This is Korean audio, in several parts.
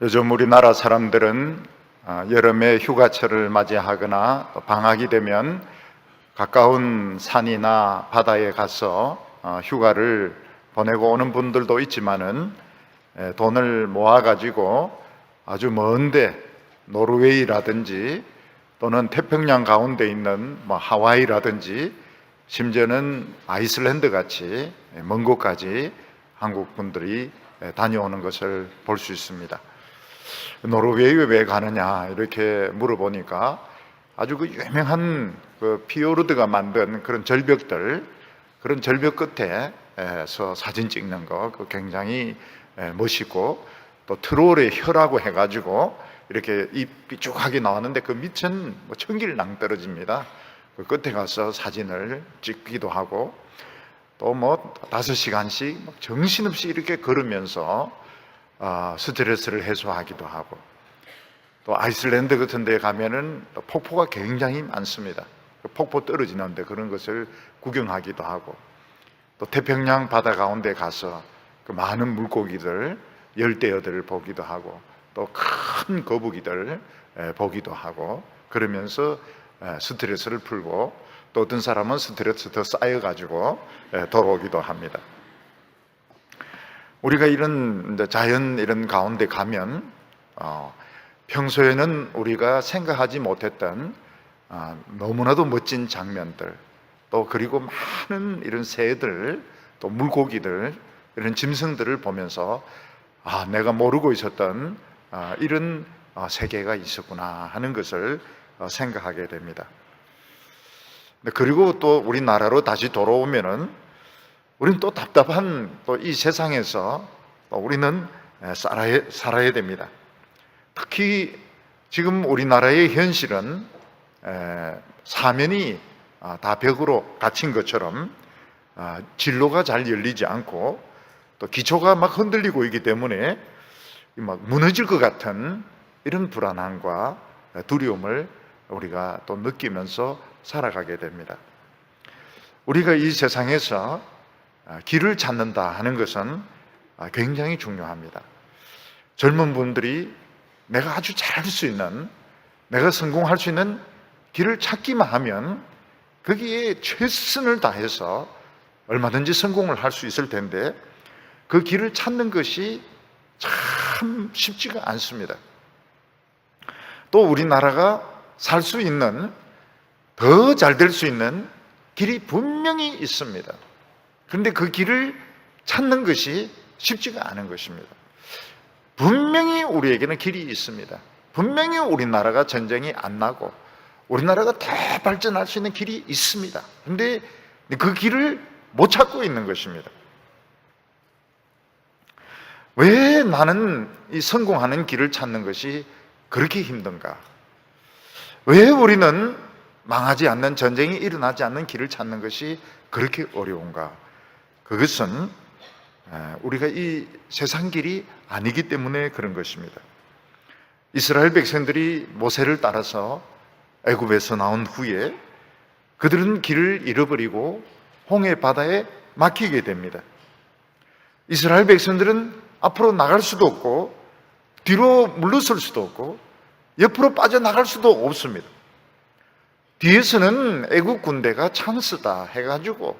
요즘 우리나라 사람들은 여름에 휴가철을 맞이하거나 또 방학이 되면 가까운 산이나 바다에 가서 휴가를 보내고 오는 분들도 있지만은 돈을 모아가지고 아주 먼데 노르웨이라든지 또는 태평양 가운데 있는 하와이라든지 심지어는 아이슬란드 같이 먼 곳까지 한국 분들이 다녀오는 것을 볼 수 있습니다. 노르웨이에 왜 가느냐 이렇게 물어보니까 아주 그 유명한 그 피오르드가 만든 그런 절벽들, 그런 절벽 끝에서 사진 찍는 거 굉장히 멋있고, 또 트롤의 혀라고 해가지고 이렇게 입 삐죽하게 나왔는데 그 밑은 천길 낭떠러집니다. 그 끝에 가서 사진을 찍기도 하고, 또 5시간씩 정신없이 이렇게 걸으면서 스트레스를 해소하기도 하고, 또 아이슬란드 같은 데 가면은 폭포가 굉장히 많습니다. 폭포 떨어지는데 그런 것을 구경하기도 하고, 또 태평양 바다 가운데 가서 그 많은 물고기들, 열대어들을 보기도 하고, 또 큰 거북이들 보기도 하고, 그러면서 스트레스를 풀고, 또 어떤 사람은 스트레스 더 쌓여가지고 돌아오기도 합니다. 우리가 이런 자연 이런 가운데 가면 평소에는 우리가 생각하지 못했던 너무나도 멋진 장면들, 또 그리고 많은 이런 새들, 또 물고기들, 이런 짐승들을 보면서 내가 모르고 있었던 이런 세계가 있었구나 하는 것을 생각하게 됩니다. 그리고 또 우리나라로 다시 돌아오면은 우리는 또 답답한 또 이 세상에서 또 우리는 살아야 됩니다. 특히 지금 우리나라의 현실은 사면이 다 벽으로 갇힌 것처럼 진로가 잘 열리지 않고, 또 기초가 막 흔들리고 있기 때문에 막 무너질 것 같은 이런 불안함과 두려움을 우리가 또 느끼면서 살아가게 됩니다. 우리가 이 세상에서 길을 찾는다 하는 것은 굉장히 중요합니다. 젊은 분들이 내가 아주 잘할 수 있는, 내가 성공할 수 있는 길을 찾기만 하면 거기에 최선을 다해서 얼마든지 성공을 할 수 있을 텐데, 그 길을 찾는 것이 참 쉽지가 않습니다. 또 우리나라가 살 수 있는, 더 잘 될 수 있는 길이 분명히 있습니다. 그런데 그 길을 찾는 것이 쉽지가 않은 것입니다. 분명히 우리에게는 길이 있습니다. 분명히 우리나라가 전쟁이 안 나고 우리나라가 더 발전할 수 있는 길이 있습니다. 그런데 그 길을 못 찾고 있는 것입니다. 왜 나는 이 성공하는 길을 찾는 것이 그렇게 힘든가? 왜 우리는 망하지 않는, 전쟁이 일어나지 않는 길을 찾는 것이 그렇게 어려운가? 그것은 우리가 이 세상 길이 아니기 때문에 그런 것입니다. 이스라엘 백성들이 모세를 따라서 애굽에서 나온 후에 그들은 길을 잃어버리고 홍해 바다에 막히게 됩니다. 이스라엘 백성들은 앞으로 나갈 수도 없고 뒤로 물러설 수도 없고 옆으로 빠져나갈 수도 없습니다. 뒤에서는 애국 군대가 찬스다 해가지고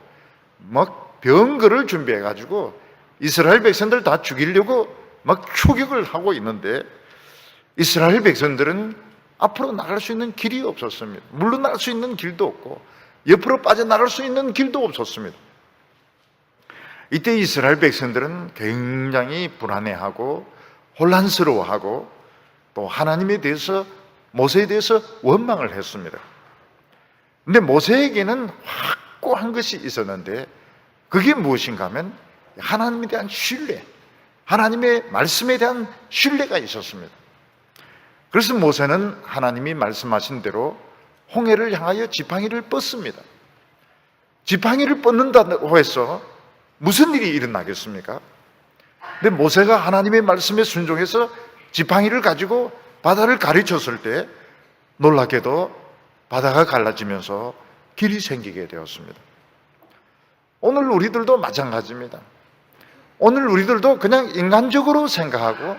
막 병거를 준비해가지고 이스라엘 백성들 다 죽이려고 막 추격을 하고 있는데, 이스라엘 백성들은 앞으로 나갈 수 있는 길이 없었습니다. 물러날 수 있는 길도 없고 옆으로 빠져나갈 수 있는 길도 없었습니다. 이때 이스라엘 백성들은 굉장히 불안해하고 혼란스러워하고, 또 하나님에 대해서, 모세에 대해서 원망을 했습니다. 근데 모세에게는 확고한 것이 있었는데, 그게 무엇인가 하면 하나님에 대한 신뢰, 하나님의 말씀에 대한 신뢰가 있었습니다. 그래서 모세는 하나님이 말씀하신 대로 홍해를 향하여 지팡이를 뻗습니다. 지팡이를 뻗는다고 해서 무슨 일이 일어나겠습니까? 근데 모세가 하나님의 말씀에 순종해서 지팡이를 가지고 바다를 가르쳤을 때 놀랍게도 바다가 갈라지면서 길이 생기게 되었습니다. 오늘 우리들도 마찬가지입니다. 오늘 우리들도 그냥 인간적으로 생각하고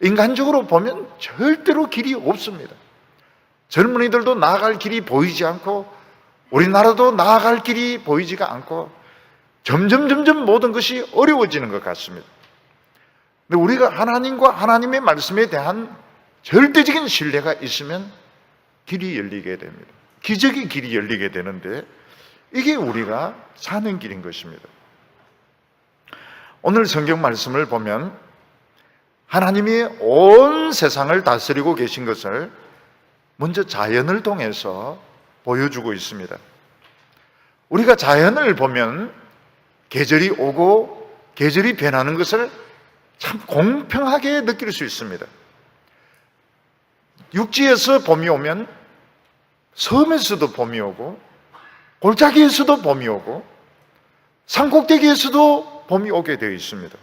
인간적으로 보면 절대로 길이 없습니다. 젊은이들도 나아갈 길이 보이지 않고 우리나라도 나아갈 길이 보이지가 않고 점점 모든 것이 어려워지는 것 같습니다. 근데 우리가 하나님과 하나님의 말씀에 대한 절대적인 신뢰가 있으면 길이 열리게 됩니다. 기적의 길이 열리게 되는데 이게 우리가 사는 길인 것입니다. 오늘 성경 말씀을 보면 하나님이 온 세상을 다스리고 계신 것을 먼저 자연을 통해서 보여주고 있습니다. 우리가 자연을 보면 계절이 오고 계절이 변하는 것을 참 공평하게 느낄 수 있습니다. 육지에서 봄이 오면 섬에서도 봄이 오고 골짜기에서도 봄이 오고 산꼭대기에서도 봄이 오게 되어 있습니다.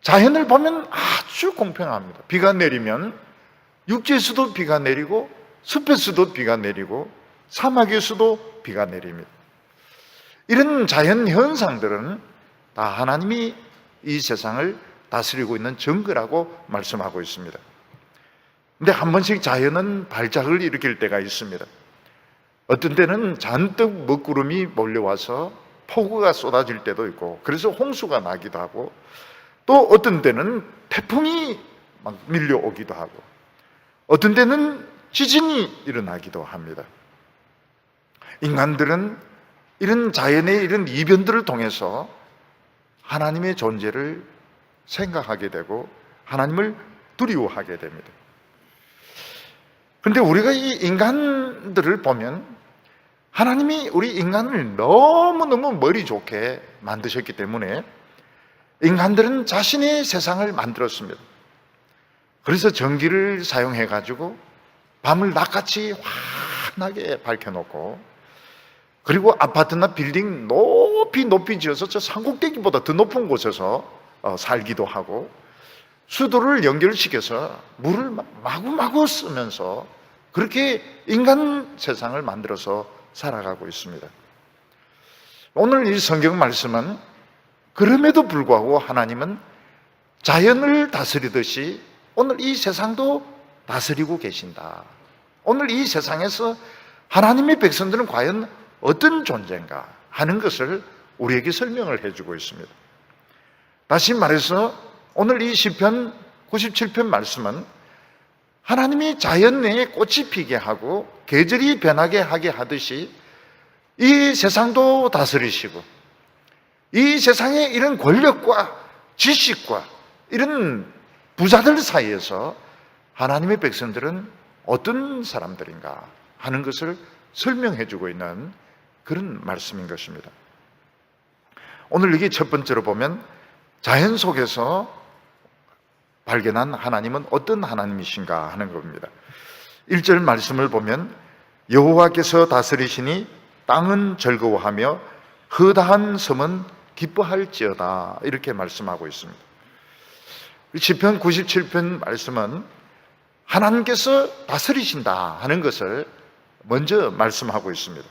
자연을 보면 아주 공평합니다. 비가 내리면 육지에서도 비가 내리고 숲에서도 비가 내리고 사막에서도 비가 내립니다. 이런 자연 현상들은 다 하나님이 이 세상을 다스리고 있는 증거라고 말씀하고 있습니다. 근데 한 번씩 자연은 발작을 일으킬 때가 있습니다. 어떤 때는 잔뜩 먹구름이 몰려와서 폭우가 쏟아질 때도 있고 그래서 홍수가 나기도 하고 또 어떤 때는 태풍이 막 밀려오기도 하고 어떤 때는 지진이 일어나기도 합니다. 인간들은 이런 자연의 이런 이변들을 통해서 하나님의 존재를 생각하게 되고 하나님을 두려워하게 됩니다. 그런데 우리가 이 인간들을 보면 하나님이 우리 인간을 너무너무 머리 좋게 만드셨기 때문에 인간들은 자신의 세상을 만들었습니다. 그래서 전기를 사용해 가지고 밤을 낮같이 환하게 밝혀놓고 그리고 아파트나 빌딩 높이 지어서 저 산꼭대기보다 더 높은 곳에서 살기도 하고 수도를 연결시켜서 물을 마구마구 쓰면서 그렇게 인간 세상을 만들어서 살아가고 있습니다. 오늘 이 성경 말씀은 그럼에도 불구하고 하나님은 자연을 다스리듯이 오늘 이 세상도 다스리고 계신다. 오늘 이 세상에서 하나님의 백성들은 과연 어떤 존재인가 하는 것을 우리에게 설명을 해주고 있습니다. 다시 말해서 오늘 이 시편 97편 말씀은 하나님이 자연 내에 꽃이 피게 하고 계절이 변하게 하게 하듯이 이 세상도 다스리시고 이 세상의 이런 권력과 지식과 이런 부자들 사이에서 하나님의 백성들은 어떤 사람들인가 하는 것을 설명해 주고 있는 그런 말씀인 것입니다. 오늘 여기 첫 번째로 보면 자연 속에서 발견한 하나님은 어떤 하나님이신가 하는 겁니다. 1절 말씀을 보면 여호와께서 다스리시니 땅은 즐거워하며 허다한 섬은 기뻐할지어다 이렇게 말씀하고 있습니다. 시편 97편 말씀은 하나님께서 다스리신다 하는 것을 먼저 말씀하고 있습니다.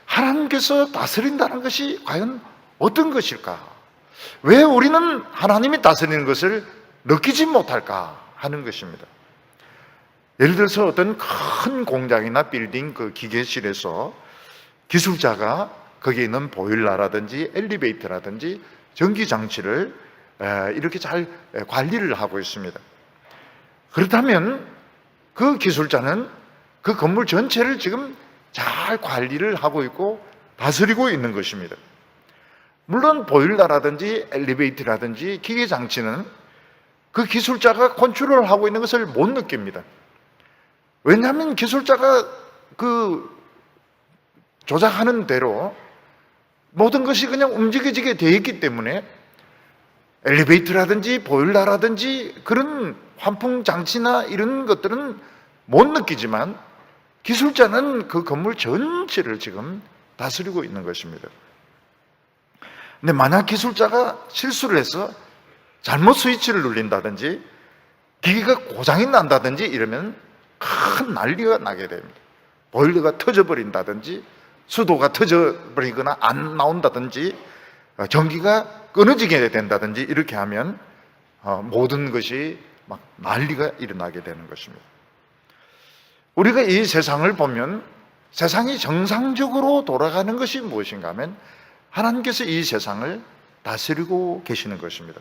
하나님께서 다스린다는 것이 과연 어떤 것일까? 왜 우리는 하나님이 다스리는 것을 느끼지 못할까 하는 것입니다. 예를 들어서 어떤 큰 공장이나 빌딩 그 기계실에서 기술자가 거기에 있는 보일러라든지 엘리베이터라든지 전기장치를 이렇게 잘 관리를 하고 있습니다. 그렇다면 그 기술자는 그 건물 전체를 지금 잘 관리를 하고 있고 다스리고 있는 것입니다. 물론 보일러라든지 엘리베이터라든지 기계장치는 그 기술자가 컨트롤을 하고 있는 것을 못 느낍니다. 왜냐하면 기술자가 그 조작하는 대로 모든 것이 그냥 움직여지게 되어 있기 때문에 엘리베이터라든지 보일러라든지 그런 환풍 장치나 이런 것들은 못 느끼지만 기술자는 그 건물 전체를 지금 다스리고 있는 것입니다. 근데 만약 기술자가 실수를 해서 잘못 스위치를 눌린다든지 기기가 고장이 난다든지 이러면 큰 난리가 나게 됩니다. 보일러가 터져버린다든지 수도가 터져버리거나 안 나온다든지 전기가 끊어지게 된다든지 이렇게 하면 모든 것이 막 난리가 일어나게 되는 것입니다. 우리가 이 세상을 보면 세상이 정상적으로 돌아가는 것이 무엇인가 하면 하나님께서 이 세상을 다스리고 계시는 것입니다.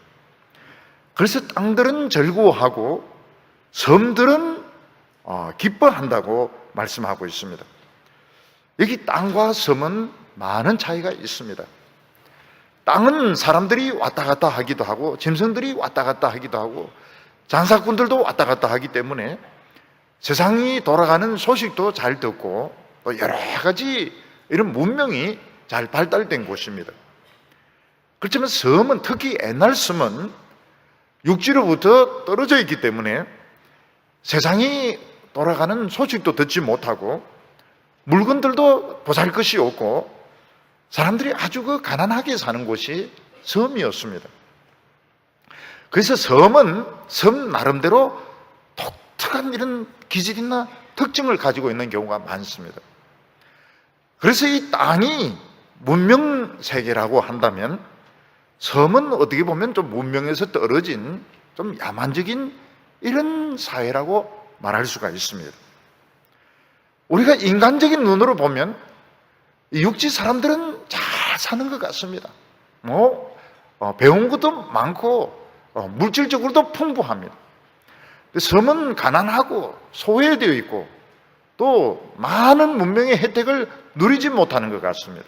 그래서 땅들은 즐거워하고 섬들은 기뻐한다고 말씀하고 있습니다. 여기 땅과 섬은 많은 차이가 있습니다. 땅은 사람들이 왔다 갔다 하기도 하고 짐승들이 왔다 갔다 하기도 하고 장사꾼들도 왔다 갔다 하기 때문에 세상이 돌아가는 소식도 잘 듣고 또 여러 가지 이런 문명이 잘 발달된 곳입니다. 그렇지만 섬은, 특히 옛날 섬은 육지로부터 떨어져 있기 때문에 세상이 돌아가는 소식도 듣지 못하고 물건들도 보잘 것이 없고 사람들이 아주 가난하게 사는 곳이 섬이었습니다. 그래서 섬은 섬 나름대로 독특한 이런 기질이나 특징을 가지고 있는 경우가 많습니다. 그래서 이 땅이 문명 세계라고 한다면 섬은 어떻게 보면 좀 문명에서 떨어진 좀 야만적인 이런 사회라고 말할 수가 있습니다. 우리가 인간적인 눈으로 보면 육지 사람들은 잘 사는 것 같습니다. 배운 것도 많고 물질적으로도 풍부합니다. 섬은 가난하고 소외되어 있고 또 많은 문명의 혜택을 누리지 못하는 것 같습니다.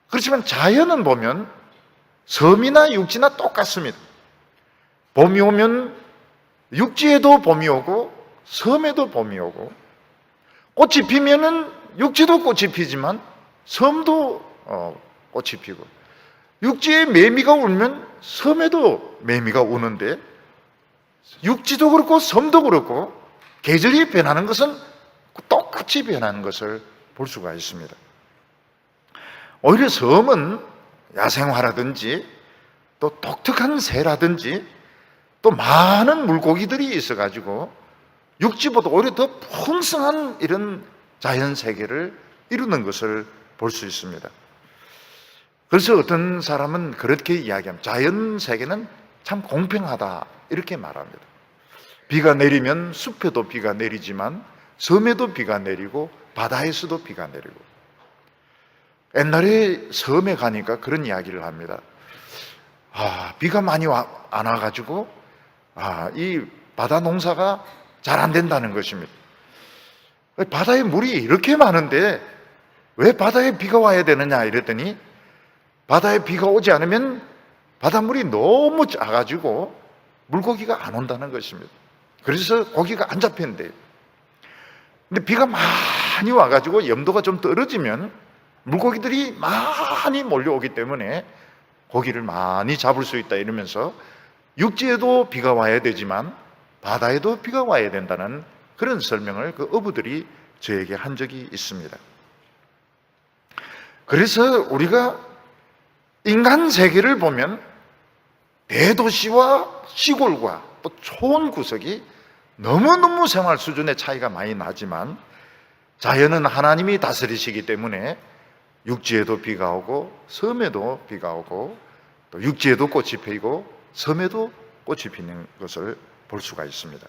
그렇지만 자연은 보면 섬이나 육지나 똑같습니다. 봄이 오면 육지에도 봄이 오고 섬에도 봄이 오고 꽃이 피면은 육지도 꽃이 피지만 섬도 꽃이 피고 육지에 매미가 울면 섬에도 매미가 우는데 육지도 그렇고 섬도 그렇고 계절이 변하는 것은 똑같이 변하는 것을 볼 수가 있습니다. 오히려 섬은 야생화라든지 또 독특한 새라든지 또 많은 물고기들이 있어가지고 육지보다 오히려 더 풍성한 이런 자연 세계를 이루는 것을 볼 수 있습니다. 그래서 어떤 사람은 그렇게 이야기합니다. 자연 세계는 참 공평하다 이렇게 말합니다. 비가 내리면 숲에도 비가 내리지만 섬에도 비가 내리고 바다에서도 비가 내리고 옛날에 섬에 가니까 그런 이야기를 합니다. 비가 많이 안 와가지고 이 바다 농사가 잘 안 된다는 것입니다. 바다에 물이 이렇게 많은데 왜 바다에 비가 와야 되느냐 이랬더니 바다에 비가 오지 않으면 바닷물이 너무 작아지고 물고기가 안 온다는 것입니다. 그래서 고기가 안 잡힌대요. 근데 비가 많이 와가지고 염도가 좀 떨어지면 물고기들이 많이 몰려오기 때문에 고기를 많이 잡을 수 있다 이러면서 육지에도 비가 와야 되지만 바다에도 비가 와야 된다는 그런 설명을 그 어부들이 저에게 한 적이 있습니다. 그래서 우리가 인간 세계를 보면 대도시와 시골과 또 초원 구석이 너무너무 생활 수준의 차이가 많이 나지만 자연은 하나님이 다스리시기 때문에 육지에도 비가 오고 섬에도 비가 오고 또 육지에도 꽃이 피고 섬에도 꽃이 피는 것을 볼 수가 있습니다.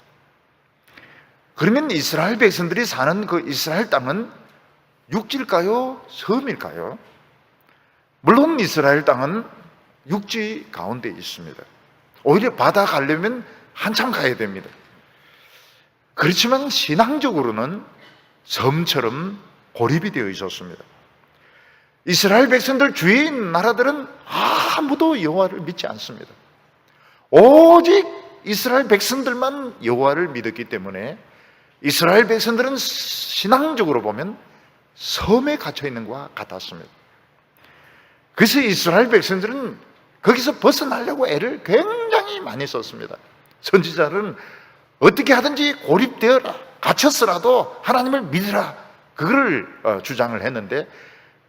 그러면 이스라엘 백성들이 사는 그 이스라엘 땅은 육지일까요? 섬일까요? 물론 이스라엘 땅은 육지 가운데 있습니다. 오히려 바다 가려면 한참 가야 됩니다. 그렇지만 신앙적으로는 섬처럼 고립이 되어 있었습니다. 이스라엘 백성들 주위에 있는 나라들은 아무도 여호와를 믿지 않습니다. 오직 이스라엘 백성들만 여호와를 믿었기 때문에 이스라엘 백성들은 신앙적으로 보면 섬에 갇혀 있는 것과 같았습니다. 그래서 이스라엘 백성들은 거기서 벗어나려고 애를 굉장히 많이 썼습니다. 선지자는 어떻게 하든지 고립되어라, 갇혔으라도 하나님을 믿으라, 그거를 주장을 했는데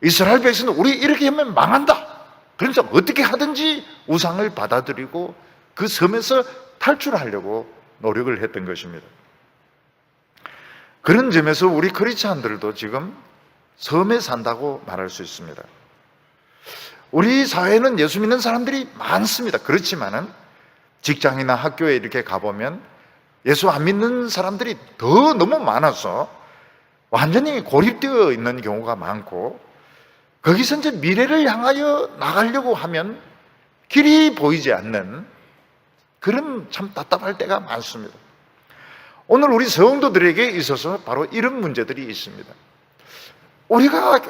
이스라엘 백성은 우리 이렇게 하면 망한다. 그래서 어떻게 하든지 우상을 받아들이고 그 섬에서 탈출하려고 노력을 했던 것입니다. 그런 점에서 우리 크리스찬들도 지금 섬에 산다고 말할 수 있습니다. 우리 사회는 예수 믿는 사람들이 많습니다. 그렇지만은 직장이나 학교에 이렇게 가보면 예수 안 믿는 사람들이 더 너무 많아서 완전히 고립되어 있는 경우가 많고, 거기서 이제 미래를 향하여 나가려고 하면 길이 보이지 않는 그런 참 답답할 때가 많습니다. 오늘 우리 성도들에게 있어서 바로 이런 문제들이 있습니다. 우리가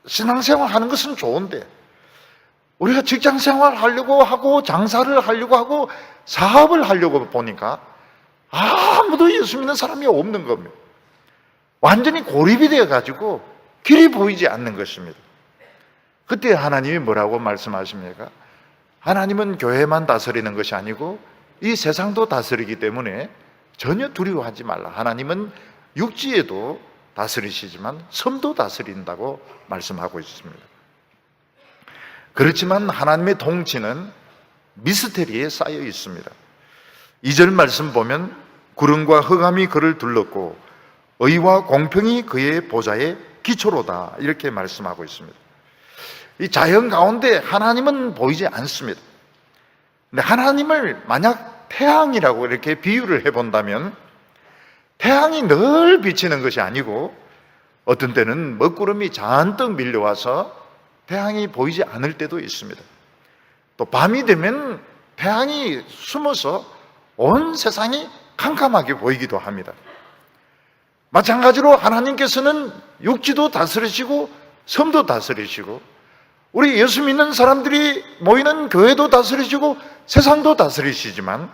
신앙생활 하는 것은 좋은데, 우리가 직장생활 하려고 하고 장사를 하려고 하고 사업을 하려고 보니까 아무도 예수 믿는 사람이 없는 겁니다. 완전히 고립이 되어가지고 길이 보이지 않는 것입니다. 그때 하나님이 뭐라고 말씀하십니까? 하나님은 교회만 다스리는 것이 아니고 이 세상도 다스리기 때문에 전혀 두려워하지 말라. 하나님은 육지에도 다스리시지만 섬도 다스린다고 말씀하고 있습니다. 그렇지만 하나님의 통치는 미스테리에 쌓여 있습니다. 2절 말씀 보면 구름과 흑암이 그를 둘렀고 의와 공평이 그의 보좌의 기초로다, 이렇게 말씀하고 있습니다. 이 자연 가운데 하나님은 보이지 않습니다. 근데 하나님을 만약 태양이라고 이렇게 비유를 해본다면, 태양이 늘 비치는 것이 아니고 어떤 때는 먹구름이 잔뜩 밀려와서 태양이 보이지 않을 때도 있습니다. 또 밤이 되면 태양이 숨어서 온 세상이 캄캄하게 보이기도 합니다. 마찬가지로 하나님께서는 육지도 다스리시고 섬도 다스리시고 우리 예수 믿는 사람들이 모이는 교회도 다스리시고 세상도 다스리시지만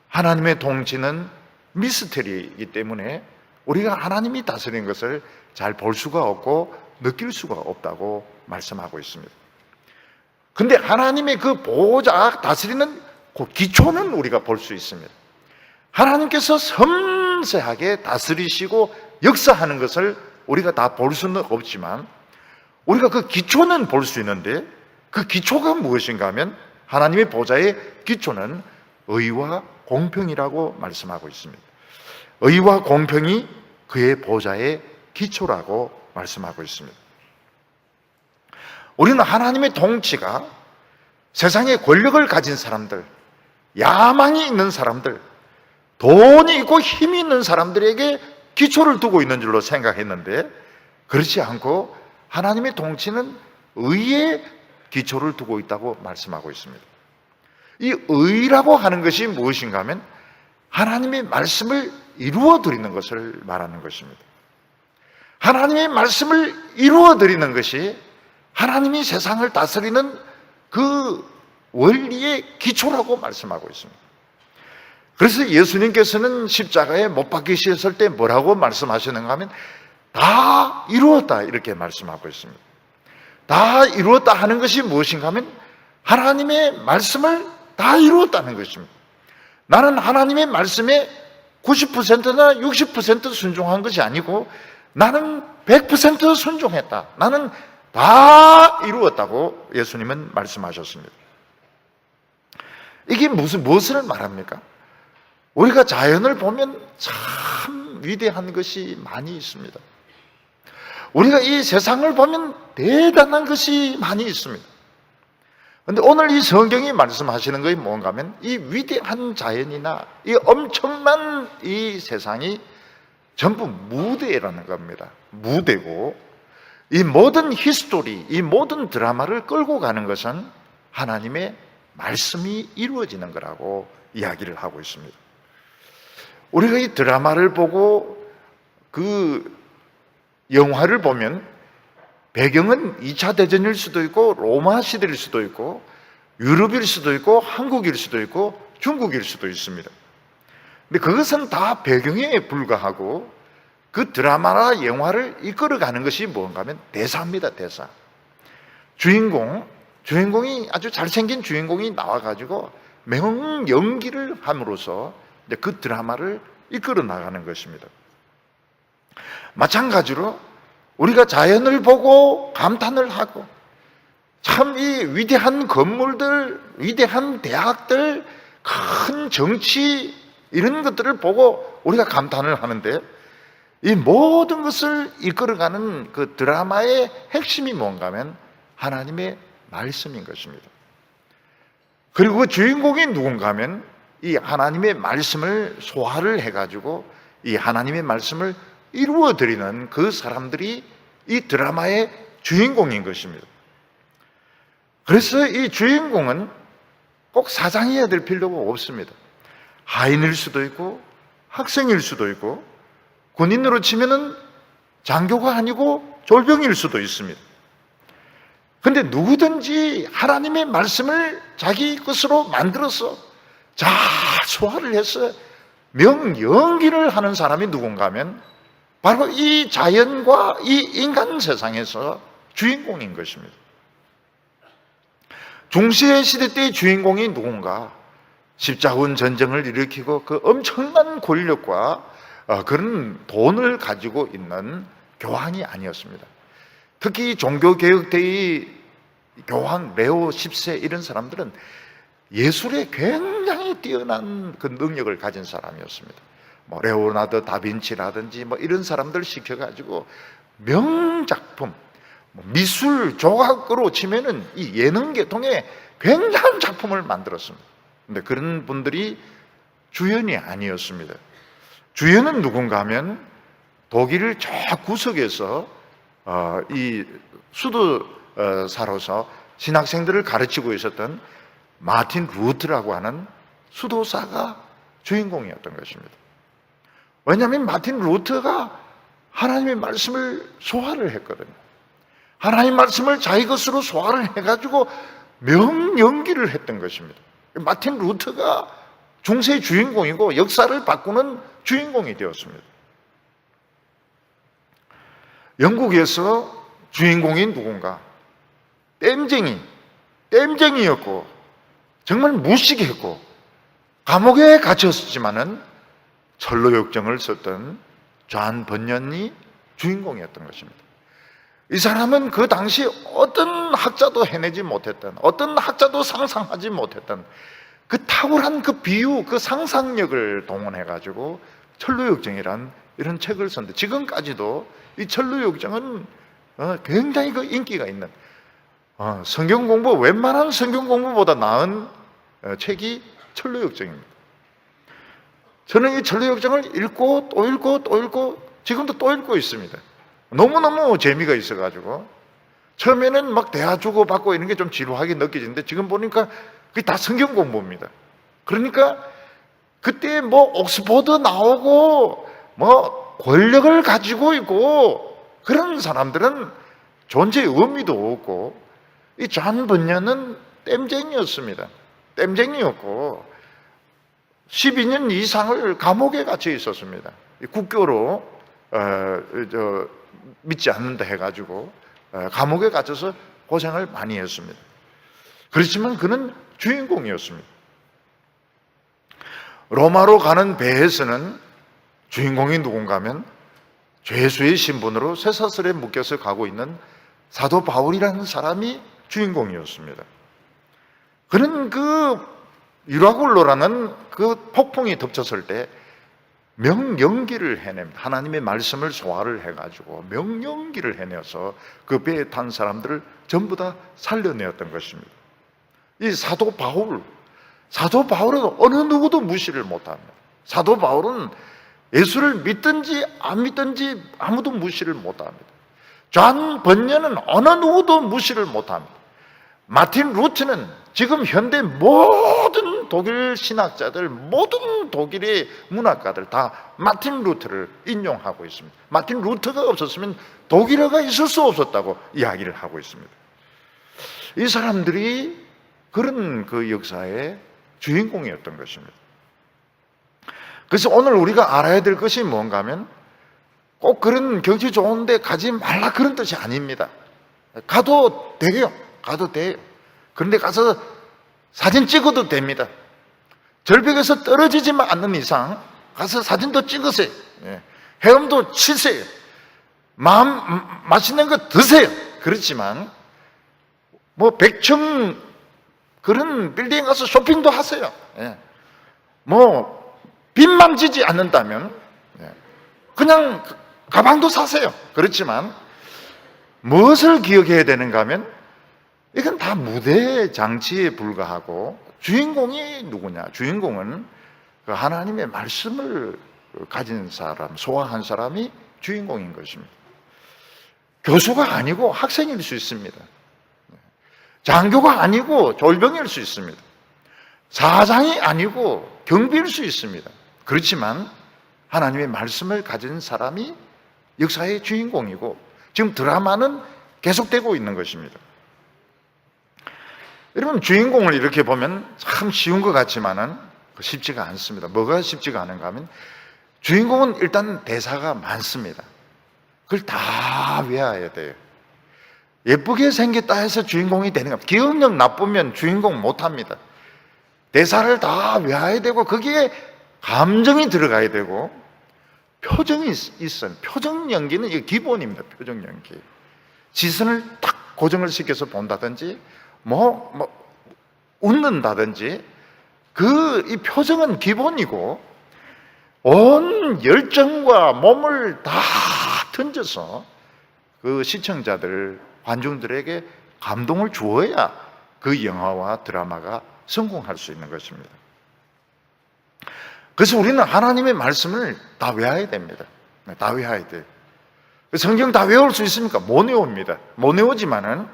하나님의 통치는 미스터리이기 때문에 우리가 하나님이 다스리는 것을 잘 볼 수가 없고 느낄 수가 없다고 말씀하고 있습니다. 근데 하나님의 그 보호자 다스리는 그 기초는 우리가 볼 수 있습니다. 하나님께서 섬세하게 다스리시고 역사하는 것을 우리가 다 볼 수는 없지만 우리가 그 기초는 볼 수 있는데, 그 기초가 무엇인가 하면 하나님의 보좌의 기초는 의와 공평이라고 말씀하고 있습니다. 의와 공평이 그의 보좌의 기초라고 말씀하고 있습니다. 우리는 하나님의 통치가 세상에 권력을 가진 사람들, 야망이 있는 사람들, 돈이 있고 힘이 있는 사람들에게 기초를 두고 있는 줄로 생각했는데, 그렇지 않고 하나님의 통치는 의의 기초를 두고 있다고 말씀하고 있습니다. 이 의라고 하는 것이 무엇인가 하면 하나님의 말씀을 이루어 드리는 것을 말하는 것입니다. 하나님의 말씀을 이루어 드리는 것이 하나님이 세상을 다스리는 그 원리의 기초라고 말씀하고 있습니다. 그래서 예수님께서는 십자가에 못 박히셨을 때 뭐라고 말씀하시는가 하면 다 이루었다, 이렇게 말씀하고 있습니다. 다 이루었다 하는 것이 무엇인가 하면 하나님의 말씀을 다 이루었다는 것입니다. 나는 하나님의 말씀에 90%나 60% 순종한 것이 아니고 나는 100% 순종했다. 나는 다 이루었다고 예수님은 말씀하셨습니다. 이게 무엇을 말합니까? 우리가 자연을 보면 참 위대한 것이 많이 있습니다. 우리가 이 세상을 보면 대단한 것이 많이 있습니다. 그런데 오늘 이 성경이 말씀하시는 것이 뭔가 하면 이 위대한 자연이나 이 엄청난 이 세상이 전부 무대라는 겁니다. 무대고 이 모든 히스토리, 이 모든 드라마를 끌고 가는 것은 하나님의 말씀이 이루어지는 거라고 이야기를 하고 있습니다. 우리가 이 드라마를 보고 그 영화를 보면 배경은 2차 대전일 수도 있고 로마 시대일 수도 있고 유럽일 수도 있고 한국일 수도 있고 중국일 수도 있습니다. 근데 그것은 다 배경에 불과하고 그 드라마나 영화를 이끌어가는 것이 뭔가 하면 대사입니다. 대사. 주인공이 아주 잘생긴 주인공이 나와가지고 명연기를 함으로써 그 드라마를 이끌어 나가는 것입니다. 마찬가지로 우리가 자연을 보고 감탄을 하고 참 이 위대한 건물들, 위대한 대학들, 큰 정치 이런 것들을 보고 우리가 감탄을 하는데 이 모든 것을 이끌어가는 그 드라마의 핵심이 뭔가 하면 하나님의 말씀인 것입니다. 그리고 그 주인공이 누군가 하면 이 하나님의 말씀을 소화를 해가지고 이 하나님의 말씀을 이루어 드리는 그 사람들이 이 드라마의 주인공인 것입니다. 그래서 이 주인공은 꼭 사장이어야 될 필요가 없습니다. 하인일 수도 있고 학생일 수도 있고 군인으로 치면은 장교가 아니고 졸병일 수도 있습니다. 근데 누구든지 하나님의 말씀을 자기 것으로 만들어서 잘 소화를 해서 명연기를 하는 사람이 누군가 하면 바로 이 자연과 이 인간 세상에서 주인공인 것입니다. 중세 시대 때의 주인공이 누군가? 십자군 전쟁을 일으키고 그 엄청난 권력과 그런 돈을 가지고 있는 교황이 아니었습니다. 특히 종교개혁 때의 교황 레오 10세 이런 사람들은 예술에 굉장히 뛰어난 그 능력을 가진 사람이었습니다. 뭐 레오나르도 다빈치라든지 뭐 이런 사람들 시켜가지고 명작품, 미술 조각으로 치면은 이 예능 계통에 굉장한 작품을 만들었습니다. 근데 그런 분들이 주연이 아니었습니다. 주연은 누군가 하면 독일 저 구석에서 이 수도사로서 신학생들을 가르치고 있었던 마틴 루트라고 하는 수도사가 주인공이었던 것입니다. 왜냐하면 마틴 루트가 하나님의 말씀을 소화를 했거든요. 하나님의 말씀을 자기 것으로 소화를 해가지고 명연기를 했던 것입니다. 마틴 루트가 중세의 주인공이고 역사를 바꾸는 주인공이 되었습니다. 영국에서 주인공인 누군가? 땜쟁이였고 정말 무식했고 감옥에 갇혔지만은 철로역정을 썼던 존 번연이 주인공이었던 것입니다. 이 사람은 그 당시 어떤 학자도 해내지 못했던, 어떤 학자도 상상하지 못했던 그 탁월한 그 비유, 그 상상력을 동원해가지고 철로역정이란 이런 책을 썼는데 지금까지도 이 철로역정은 굉장히 그 인기가 있는 성경 공부, 웬만한 성경 공부보다 나은 책이 철로역정입니다. 저는 이 철로역정을 읽고 또 읽고 또 읽고 지금도 또 읽고 있습니다. 너무너무 재미가 있어가지고 처음에는 막 대화 주고받고 이런 게 좀 지루하게 느껴지는데 지금 보니까 그게 다 성경 공부입니다. 그러니까 그때 뭐 옥스퍼드 나오고 뭐 권력을 가지고 있고 그런 사람들은 존재의 의미도 없고 이 존 번연은 땜쟁이였습니다. 땜쟁이였고 12년 이상을 감옥에 갇혀 있었습니다. 국교로 믿지 않는다 해가지고 감옥에 갇혀서 고생을 많이 했습니다. 그렇지만 그는 주인공이었습니다. 로마로 가는 배에서는 주인공이 누군가 하면 죄수의 신분으로 쇠사슬에 묶여서 가고 있는 사도 바울이라는 사람이 주인공이었습니다. 그는 그 유라굴로라는 그 폭풍이 덮쳤을 때 명연기를 해냅니다. 하나님의 말씀을 소화를 해가지고 명연기를 해내서 그 배에 탄 사람들을 전부 다 살려내었던 것입니다. 이 사도 바울은 어느 누구도 무시를 못합니다. 사도 바울은 예수를 믿든지 안 믿든지 아무도 무시를 못합니다. 존 번연은 어느 누구도 무시를 못합니다. 마틴 루트는 지금 현대 모든 독일 신학자들, 모든 독일의 문학가들 다 마틴 루트를 인용하고 있습니다. 마틴 루트가 없었으면 독일어가 있을 수 없었다고 이야기를 하고 있습니다. 이 사람들이 그런 그 역사의 주인공이었던 것입니다. 그래서 오늘 우리가 알아야 될 것이 뭔가 하면 꼭 그런 경치 좋은 데 가지 말라 그런 뜻이 아닙니다. 가도 돼요. 가도 돼요. 그런데 가서 사진 찍어도 됩니다. 절벽에서 떨어지지만 않는 이상 가서 사진도 찍으세요. 헤엄도 치세요. 맛있는 거 드세요. 그렇지만 뭐 100층 그런 빌딩 가서 쇼핑도 하세요. 뭐 빚만 지지 않는다면 그냥 가방도 사세요. 그렇지만 무엇을 기억해야 되는가 하면 이건 다 무대 장치에 불과하고 주인공이 누구냐? 주인공은 그 하나님의 말씀을 가진 사람, 소화한 사람이 주인공인 것입니다. 교수가 아니고 학생일 수 있습니다. 장교가 아니고 졸병일 수 있습니다. 사장이 아니고 경비일 수 있습니다. 그렇지만 하나님의 말씀을 가진 사람이 역사의 주인공이고 지금 드라마는 계속되고 있는 것입니다. 여러분, 주인공을 이렇게 보면 참 쉬운 것 같지만은 쉽지가 않습니다. 뭐가 쉽지가 않은가 하면 주인공은 일단 대사가 많습니다. 그걸 다 외워야 돼요. 예쁘게 생겼다 해서 주인공이 되는 겁니다. 기억력 나쁘면 주인공 못합니다. 대사를 다 외워야 되고 거기에 감정이 들어가야 되고 표정이 있어요. 표정 연기는 이게 기본입니다. 표정 연기. 시선을 딱 고정을 시켜서 본다든지 웃는다든지 이 표정은 기본이고 온 열정과 몸을 다 던져서 그 시청자들, 관중들에게 감동을 주어야 그 영화와 드라마가 성공할 수 있는 것입니다. 그래서 우리는 하나님의 말씀을 다 외워야 됩니다. 다 외워야 돼요. 성경 다 외울 수 있습니까? 못 외웁니다. 못 외우지만은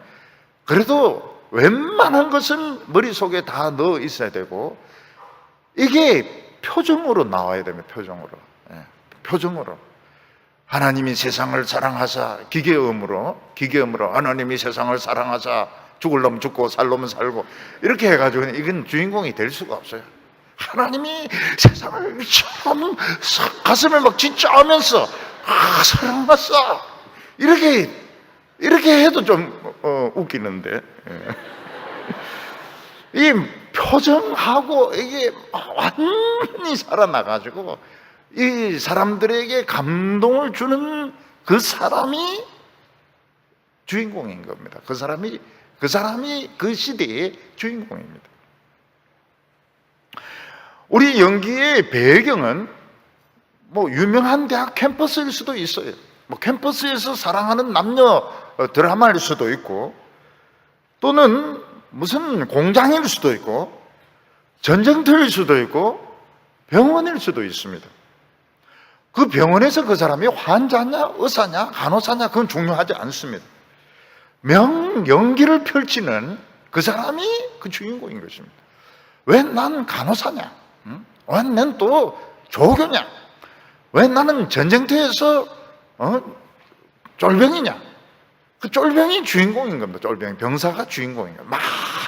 그래도 웬만한 것은 머릿속에 다 넣어 있어야 되고 이게 표정으로 나와야 됩니다. 표정으로. 하나님이 세상을 사랑하사 기계음으로 하나님이 세상을 사랑하사 죽을 놈 죽고 살 놈은 살고 이렇게 해가지고 이건 주인공이 될 수가 없어요. 하나님이 세상을 참 가슴에 막 진짜 하면서 사랑하사 이렇게 해도 좀 웃기는데 이 표정하고 이게 완전히 살아나가지고 이 사람들에게 감동을 주는 그 사람이 주인공인 겁니다. 그 사람이 그 시대의 주인공입니다. 우리 연기의 배경은 유명한 대학 캠퍼스일 수도 있어요. 캠퍼스에서 사랑하는 남녀 드라마일 수도 있고 또는 무슨 공장일 수도 있고 전쟁터일 수도 있고 병원일 수도 있습니다. 그 병원에서 그 사람이 환자냐 의사냐 간호사냐 그건 중요하지 않습니다. 연기를 펼치는 그 사람이 그 주인공인 것입니다. 왜 난 간호사냐? 왜 난 또 조교냐? 왜 나는 전쟁터에서 쫄병이냐? 그 쫄병이 주인공인 겁니다. 병사가 주인공인 겁니다.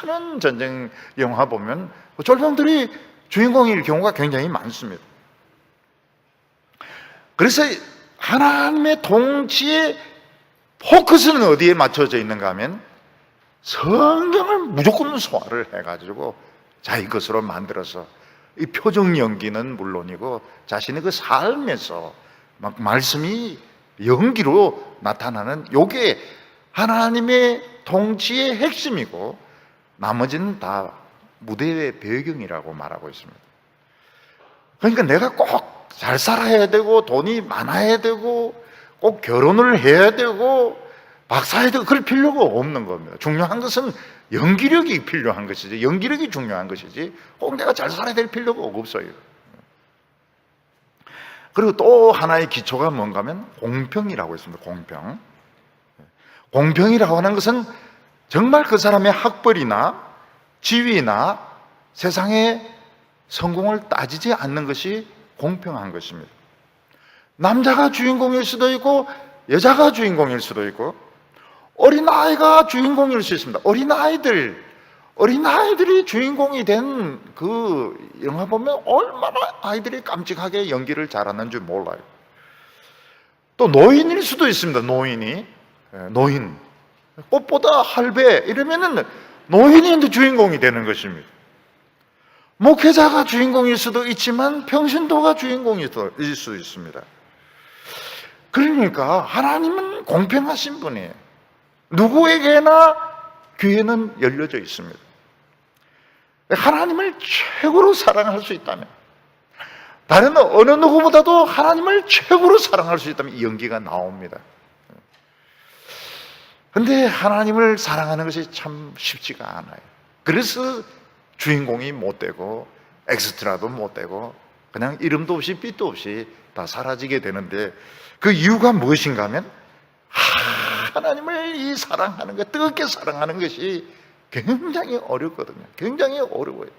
많은 전쟁 영화 보면 쫄병들이 주인공일 경우가 굉장히 많습니다. 그래서 하나님의 통치의 포커스는 어디에 맞춰져 있는가 하면 성경을 무조건 소화를 해가지고 자기 것으로 만들어서 이 표정 연기는 물론이고 자신의 그 삶에서 막 말씀이 연기로 나타나는 요게 하나님의 통치의 핵심이고 나머지는 다 무대의 배경이라고 말하고 있습니다. 그러니까 내가 꼭 잘 살아야 되고 돈이 많아야 되고 꼭 결혼을 해야 되고 박사해야 되고 그럴 필요가 없는 겁니다. 중요한 것은 연기력이 필요한 것이지 연기력이 중요한 것이지 꼭 내가 잘 살아야 될 필요가 없어요. 그리고 또 하나의 기초가 뭔가 하면 공평이라고 있습니다. 공평이라고 하는 것은 정말 그 사람의 학벌이나 지위나 세상의 성공을 따지지 않는 것이 공평한 것입니다. 남자가 주인공일 수도 있고 여자가 주인공일 수도 있고 어린아이가 주인공일 수 있습니다. 어린아이들이 주인공이 된 그 영화 보면 얼마나 아이들이 깜찍하게 연기를 잘하는지 몰라요. 또 노인일 수도 있습니다. 노인 꽃보다 할배 이러면은 노인이 주인공이 되는 것입니다. 목회자가 주인공일 수도 있지만 평신도가 주인공일 수도 있습니다. 그러니까 하나님은 공평하신 분이에요. 누구에게나 기회는 열려져 있습니다. 하나님을 최고로 사랑할 수 있다면 다른 어느 누구보다도 하나님을 최고로 사랑할 수 있다면 이 연기가 나옵니다. 그런데 하나님을 사랑하는 것이 참 쉽지가 않아요. 그래서 주인공이 못 되고 엑스트라도 못 되고 그냥 이름도 없이 빛도 없이 다 사라지게 되는데, 그 이유가 무엇인가 하면 하나님을 이 사랑하는 것, 뜨겁게 사랑하는 것이 굉장히 어렵거든요. 굉장히 어려워요.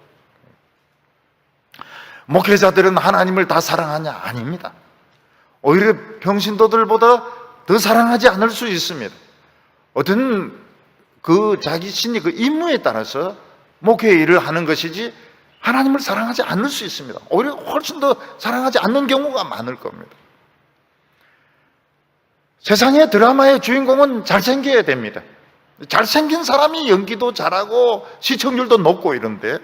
목회자들은 하나님을 다 사랑하냐? 아닙니다. 오히려 평신도들보다 더 사랑하지 않을 수 있습니다. 어떤 그 자기 신이 그 임무에 따라서 목회 일을 하는 것이지 하나님을 사랑하지 않을 수 있습니다. 오히려 훨씬 더 사랑하지 않는 경우가 많을 겁니다. 세상의 드라마의 주인공은 잘생겨야 됩니다. 잘생긴 사람이 연기도 잘하고 시청률도 높고 이런데,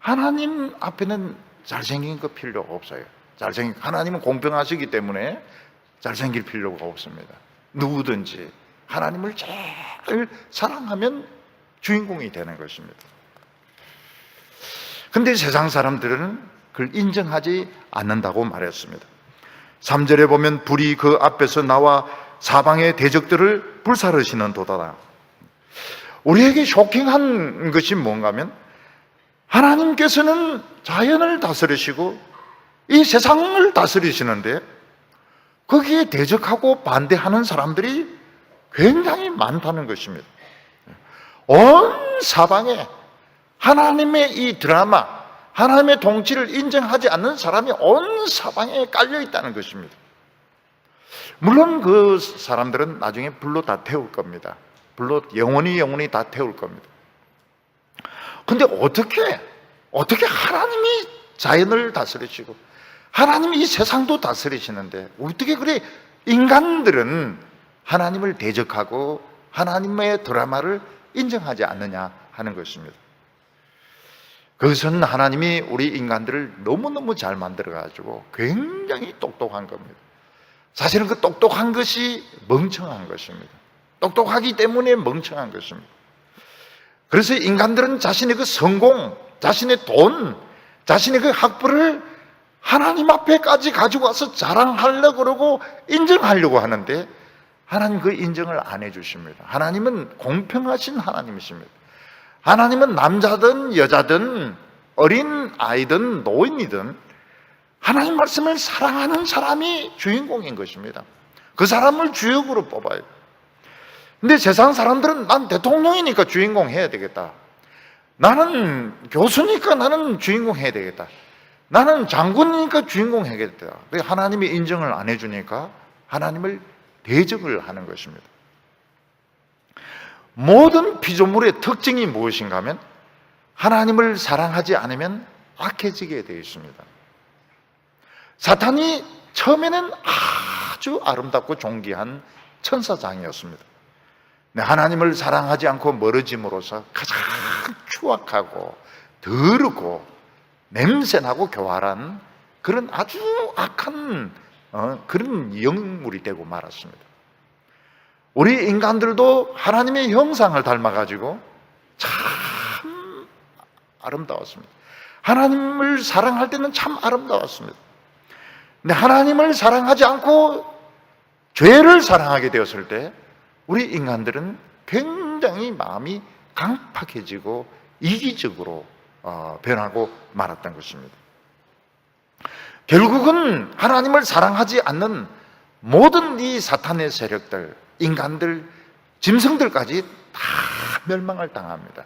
하나님 앞에는 잘생긴 거 필요 없어요. 하나님은 공평하시기 때문에 잘생길 필요가 없습니다. 누구든지 하나님을 제일 사랑하면 주인공이 되는 것입니다. 근데 세상 사람들은 그걸 인정하지 않는다고 말했습니다. 3절에 보면 불이 그 앞에서 나와 사방의 대적들을 불사르시는 도다. 우리에게 쇼킹한 것이 뭔가 하면, 하나님께서는 자연을 다스리시고 이 세상을 다스리시는데 거기에 대적하고 반대하는 사람들이 굉장히 많다는 것입니다. 온 사방에 하나님의 이 드라마, 하나님의 통치를 인정하지 않는 사람이 온 사방에 깔려 있다는 것입니다. 물론 그 사람들은 나중에 불로 다 태울 겁니다. 불로 영원히 다 태울 겁니다. 근데 어떻게 하나님이 자연을 다스리시고 하나님이 이 세상도 다스리시는데 어떻게 그래 인간들은 하나님을 대적하고 하나님의 드라마를 인정하지 않느냐 하는 것입니다. 그것은 하나님이 우리 인간들을 너무너무 잘 만들어가지고 굉장히 똑똑한 겁니다. 사실은 그 똑똑한 것이 멍청한 것입니다. 똑똑하기 때문에 멍청한 것입니다. 그래서 인간들은 자신의 그 성공, 자신의 돈, 자신의 그 학벌을 하나님 앞에까지 가지고 와서 자랑하려고 그러고 인정하려고 하는데, 하나님 그 인정을 안 해주십니다. 하나님은 공평하신 하나님이십니다. 하나님은 남자든 여자든 어린 아이든 노인이든 하나님 말씀을 사랑하는 사람이 주인공인 것입니다. 그 사람을 주역으로 뽑아요. 근데 세상 사람들은 난 대통령이니까 주인공 해야 되겠다, 나는 교수니까 나는 주인공 해야 되겠다, 나는 장군이니까 주인공 해야겠다. 하나님이 인정을 안 해주니까 하나님을 대적을 하는 것입니다. 모든 피조물의 특징이 무엇인가 하면 하나님을 사랑하지 않으면 악해지게 되어 있습니다. 사탄이 처음에는 아주 아름답고 존귀한 천사장이었습니다. 하나님을 사랑하지 않고 멀어짐으로써 가장 추악하고 더럽고 냄새나고 교활한 그런 아주 악한 그런 영물이 되고 말았습니다. 우리 인간들도 하나님의 형상을 닮아가지고 참 아름다웠습니다. 하나님을 사랑할 때는 참 아름다웠습니다. 근데 하나님을 사랑하지 않고 죄를 사랑하게 되었을 때 우리 인간들은 굉장히 마음이 강팍해지고 이기적으로 변하고 말았던 것입니다. 결국은 하나님을 사랑하지 않는 모든 이 사탄의 세력들, 인간들, 짐승들까지 다 멸망을 당합니다.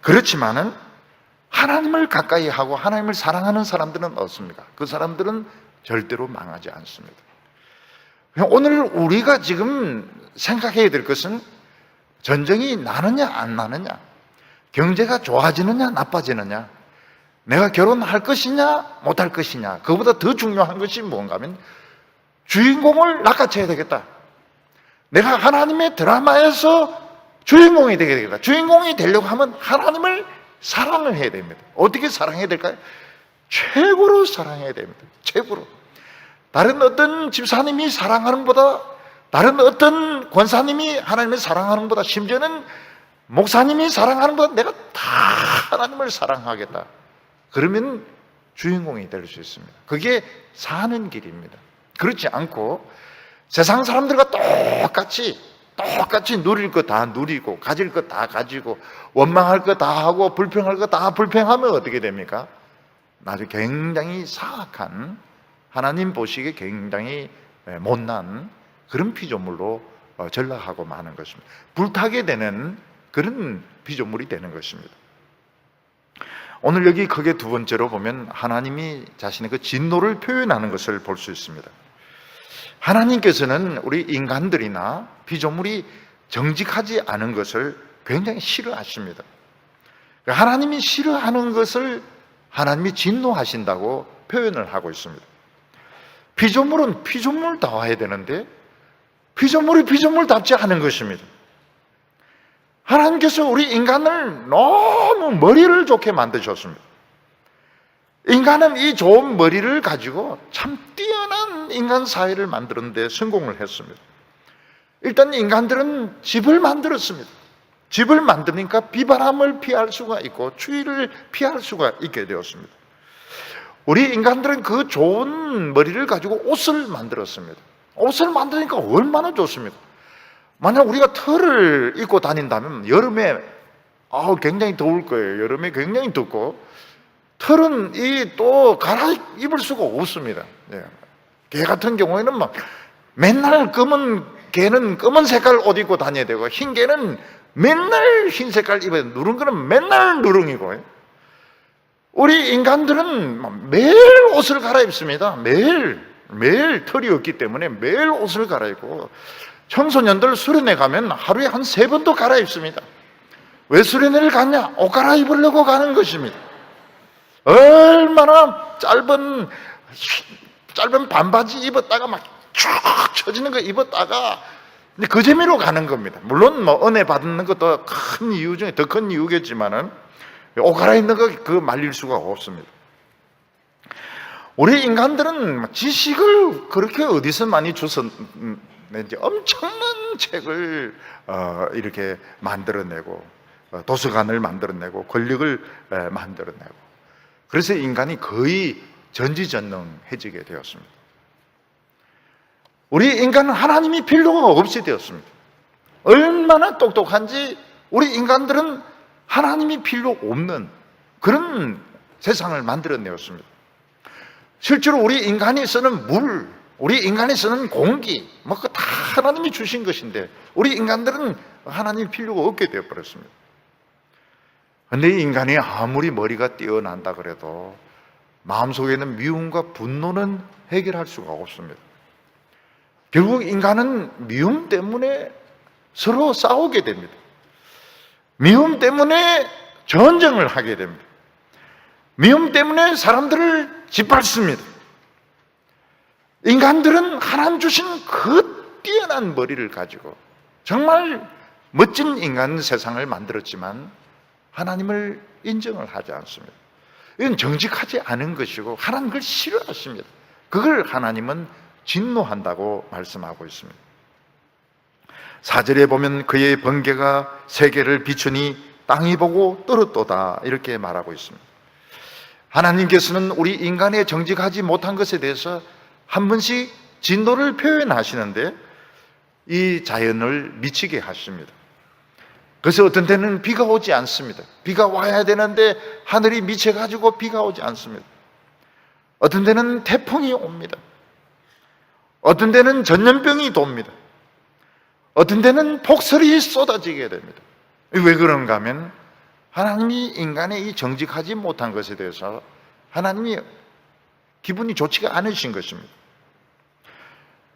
그렇지만은 하나님을 가까이 하고 하나님을 사랑하는 사람들은 어떻습니까? 그 사람들은 절대로 망하지 않습니다. 오늘 우리가 지금 생각해야 될 것은 전쟁이 나느냐 안 나느냐, 경제가 좋아지느냐 나빠지느냐, 내가 결혼할 것이냐 못할 것이냐, 그보다 더 중요한 것이 뭔가 하면 주인공을 낚아채야 되겠다. 내가 하나님의 드라마에서 주인공이 되게 되겠다. 주인공이 되려고 하면 하나님을 사랑을 해야 됩니다. 어떻게 사랑해야 될까요? 최고로 사랑해야 됩니다. 최고로. 다른 어떤 집사님이 사랑하는 것보다, 다른 어떤 권사님이 하나님을 사랑하는 것보다, 심지어는 목사님이 사랑하는 것보다 내가 다 하나님을 사랑하겠다. 그러면 주인공이 될 수 있습니다. 그게 사는 길입니다. 그렇지 않고 세상 사람들과 똑같이 누릴 거 다 누리고 가질 거 다 가지고 원망할 거 다 하고 불평할 거 다 불평하면 어떻게 됩니까? 아주 굉장히 사악한, 하나님 보시기에 굉장히 못난 그런 피조물로 전락하고 마는 것입니다. 불타게 되는 그런 피조물이 되는 것입니다. 오늘 여기 크게 두 번째로 보면 하나님이 자신의 그 진노를 표현하는 것을 볼 수 있습니다. 하나님께서는 우리 인간들이나 피조물이 정직하지 않은 것을 굉장히 싫어하십니다. 하나님이 싫어하는 것을 하나님이 진노하신다고 표현을 하고 있습니다. 피조물은 피조물다워야 되는데 피조물이 피조물답지 않은 것입니다. 하나님께서 우리 인간을 너무 머리를 좋게 만드셨습니다. 인간은 이 좋은 머리를 가지고 참 뛰어난 인간 사회를 만드는 데 성공을 했습니다. 일단 인간들은 집을 만들었습니다. 집을 만드니까 비바람을 피할 수가 있고 추위를 피할 수가 있게 되었습니다. 우리 인간들은 그 좋은 머리를 가지고 옷을 만들었습니다. 옷을 만드니까 얼마나 좋습니까? 만약 우리가 털을 입고 다닌다면 여름에 굉장히 더울 거예요. 여름에 굉장히 덥고 털은 또 갈아입을 수가 없습니다. 개 같은 경우에는 막 맨날 검은 개는 검은 색깔 옷 입고 다녀야 되고 흰 개는 맨날 흰 색깔 입어야 되고 누른 거는 맨날 누렁이고 우리 인간들은 매일 옷을 갈아입습니다. 매일 털이 없기 때문에 매일 옷을 갈아입고 청소년들 수련회 가면 하루에 한 3번도 갈아입습니다. 왜 수련회를 갔냐? 옷 갈아입으려고 가는 것입니다. 얼마나 짧은 반바지 입었다가 막 쭉 처지는 거 입었다가 근데 그 재미로 가는 겁니다. 물론 은혜 받는 것도 큰 이유 중에 더 큰 이유겠지만은 옷 갈아입는 거 그거 말릴 수가 없습니다. 우리 인간들은 지식을 그렇게 어디서 많이 주웠는지 엄청난 책을 이렇게 만들어내고 도서관을 만들어내고 권력을 만들어내고 그래서 인간이 거의 전지전능해지게 되었습니다. 우리 인간은 하나님이 필요가 없이 되었습니다. 얼마나 똑똑한지 우리 인간들은 하나님이 필요 없는 그런 세상을 만들어내었습니다. 실제로 우리 인간이 쓰는 물, 우리 인간이 쓰는 공기, 그거 다 하나님이 주신 것인데 우리 인간들은 하나님 필요가 없게 되어버렸습니다. 그런데 인간이 아무리 머리가 뛰어난다 그래도 마음속에는 미움과 분노는 해결할 수가 없습니다. 결국 인간은 미움 때문에 서로 싸우게 됩니다. 미움 때문에 전쟁을 하게 됩니다. 미움 때문에 사람들을 짓밟습니다. 인간들은 하나님 주신 그 뛰어난 머리를 가지고 정말 멋진 인간 세상을 만들었지만 하나님을 인정을 하지 않습니다. 이건 정직하지 않은 것이고 하나님 그걸 싫어하십니다. 그걸 하나님은 진노한다고 말씀하고 있습니다. 4절에 보면 그의 번개가 세계를 비추니 땅이 보고 떨었도다 이렇게 말하고 있습니다. 하나님께서는 우리 인간의 정직하지 못한 것에 대해서 한 번씩 진노를 표현하시는데 이 자연을 미치게 하십니다. 그래서 어떤 때는 비가 오지 않습니다. 비가 와야 되는데 하늘이 미쳐가지고 비가 오지 않습니다. 어떤 때는 태풍이 옵니다. 어떤 때는 전염병이 돕니다. 어떤 때는 폭설이 쏟아지게 됩니다. 왜 그런가 하면 하나님이 인간의 이 정직하지 못한 것에 대해서 하나님이 기분이 좋지가 않으신 것입니다.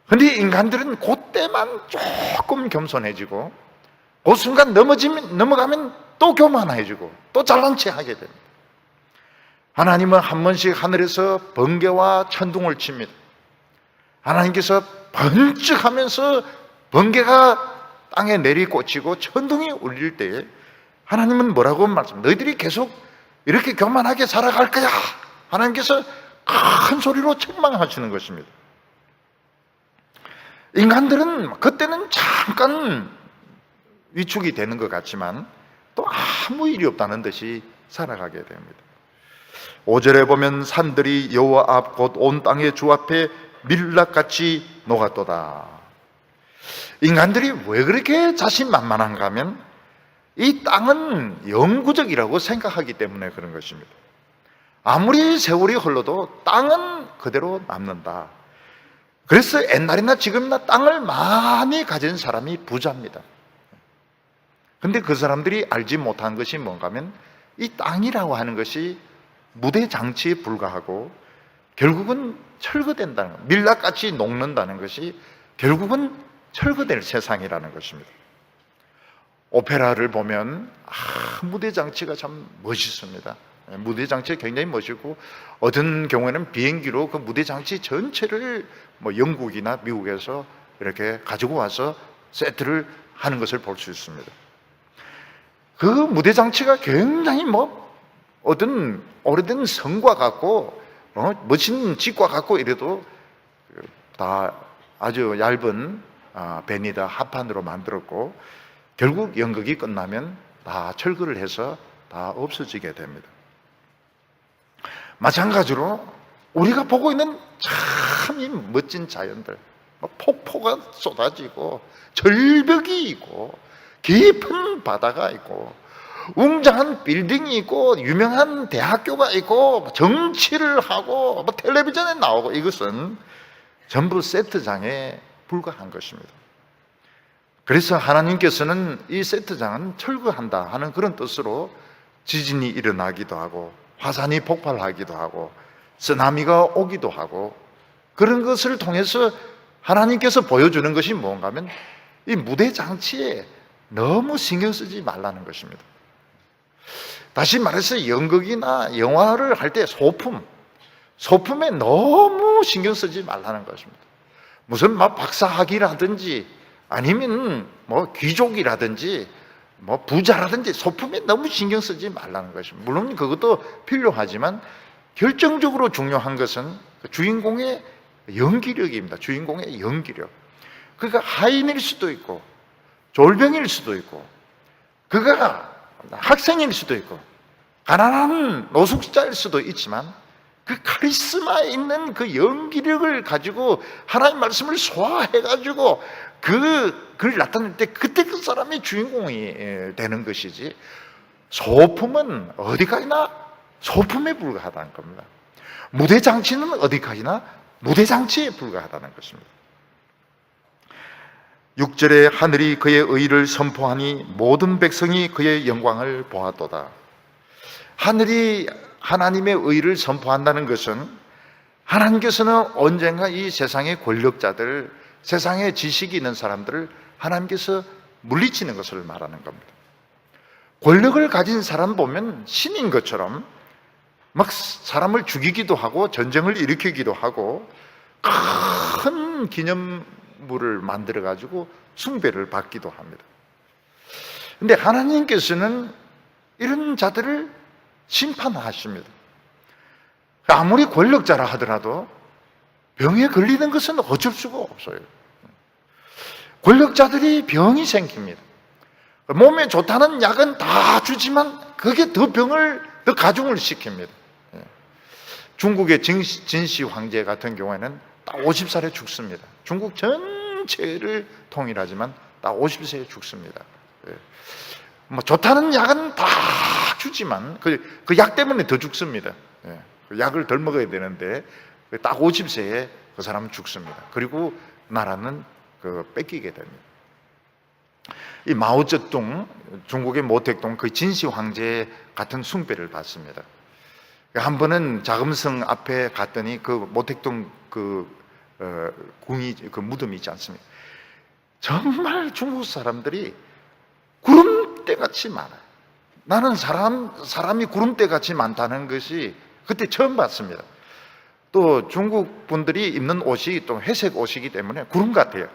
그런데 인간들은 그때만 조금 겸손해지고 그 순간 넘어가면 또 교만해지고 또 잘난 체 하게 됩니다. 하나님은 한 번씩 하늘에서 번개와 천둥을 칩니다. 하나님께서 번쩍하면서 번개가 땅에 내리꽂히고 천둥이 울릴 때에 하나님은 뭐라고 말씀합니까? 너희들이 계속 이렇게 교만하게 살아갈 거야. 하나님께서 큰 소리로 책망하시는 것입니다. 인간들은 그때는 잠깐 위축이 되는 것 같지만 또 아무 일이 없다는 듯이 살아가게 됩니다. 5절에 보면 산들이 여호와 앞 곧 온 땅의 주 앞에 밀락같이 녹았도다. 인간들이 왜 그렇게 자신만만한가 하면 이 땅은 영구적이라고 생각하기 때문에 그런 것입니다. 아무리 세월이 흘러도 땅은 그대로 남는다. 그래서 옛날이나 지금이나 땅을 많이 가진 사람이 부자입니다. 근데 그 사람들이 알지 못한 것이 뭔가 하면 이 땅이라고 하는 것이 무대 장치에 불과하고 결국은 철거된다는 것, 밀랍같이 녹는다는 것이 결국은 철거될 세상이라는 것입니다. 오페라를 보면 무대 장치가 참 멋있습니다. 무대 장치 굉장히 멋있고 어떤 경우에는 비행기로 그 무대 장치 전체를 영국이나 미국에서 이렇게 가지고 와서 세트를 하는 것을 볼 수 있습니다. 그 무대 장치가 굉장히 어떤 오래된 성과 같고 멋진 집과 같고 이래도 다 아주 얇은 베니다 합판으로 만들었고 결국 연극이 끝나면 다 철거를 해서 다 없어지게 됩니다. 마찬가지로 우리가 보고 있는 참 이 멋진 자연들, 폭포가 쏟아지고 절벽이 있고 깊은 바다가 있고 웅장한 빌딩이 있고 유명한 대학교가 있고 정치를 하고 텔레비전에 나오고 이것은 전부 세트장에 불과한 것입니다. 그래서 하나님께서는 이 세트장은 철거한다 하는 그런 뜻으로 지진이 일어나기도 하고 화산이 폭발하기도 하고 쓰나미가 오기도 하고 그런 것을 통해서 하나님께서 보여주는 것이 뭔가 하면 이 무대 장치에 너무 신경 쓰지 말라는 것입니다. 다시 말해서 연극이나 영화를 할 때 소품에 너무 신경 쓰지 말라는 것입니다. 무슨 박사학위라든지 아니면 귀족이라든지 부자라든지 소품에 너무 신경 쓰지 말라는 것입니다. 물론 그것도 필요하지만 결정적으로 중요한 것은 주인공의 연기력입니다. 주인공의 연기력. 그가 하인일 수도 있고 졸병일 수도 있고 그가 학생일 수도 있고 가난한 노숙자일 수도 있지만 그 카리스마에 있는 그 연기력을 가지고 하나님의 말씀을 소화해가지고 그걸 나타낼 때 그때 그 사람이 주인공이 되는 것이지 소품은 어디까지나 소품에 불과하다는 겁니다. 무대 장치는 어디까지나 무대 장치에 불과하다는 것입니다. 6절에 하늘이 그의 의를 선포하니 모든 백성이 그의 영광을 보았도다. 하늘이 하나님의 의를 선포한다는 것은 하나님께서는 언젠가 이 세상의 권력자들, 세상에 지식이 있는 사람들을 하나님께서 물리치는 것을 말하는 겁니다. 권력을 가진 사람 보면 신인 것처럼 막 사람을 죽이기도 하고 전쟁을 일으키기도 하고 큰 기념물을 만들어 가지고 숭배를 받기도 합니다. 그런데 하나님께서는 이런 자들을 심판하십니다. 아무리 권력자라 하더라도 병에 걸리는 것은 어쩔 수가 없어요. 권력자들이 병이 생깁니다. 몸에 좋다는 약은 다 주지만 그게 더 병을 더 가중을 시킵니다. 중국의 진시 황제 같은 경우에는 딱 50살에 죽습니다. 중국 전체를 통일하지만 딱 50세에 죽습니다. 좋다는 약은 다 주지만 그 약 때문에 더 죽습니다. 그 약을 덜 먹어야 되는데 딱 50세에 그 사람은 죽습니다. 그리고 나라는 뺏기게 됩니다. 이 마오쩌둥, 중국의 모택동 그 진시 황제 같은 숭배를 받습니다. 한 번은 자금성 앞에 갔더니 그 모택동 궁이 그 무덤이 있지 않습니까? 정말 중국 사람들이 구름대같이 많아요. 나는 사람이 구름대같이 많다는 것이 그때 처음 봤습니다. 또 중국 분들이 입는 옷이 또 회색 옷이기 때문에 구름 같아요.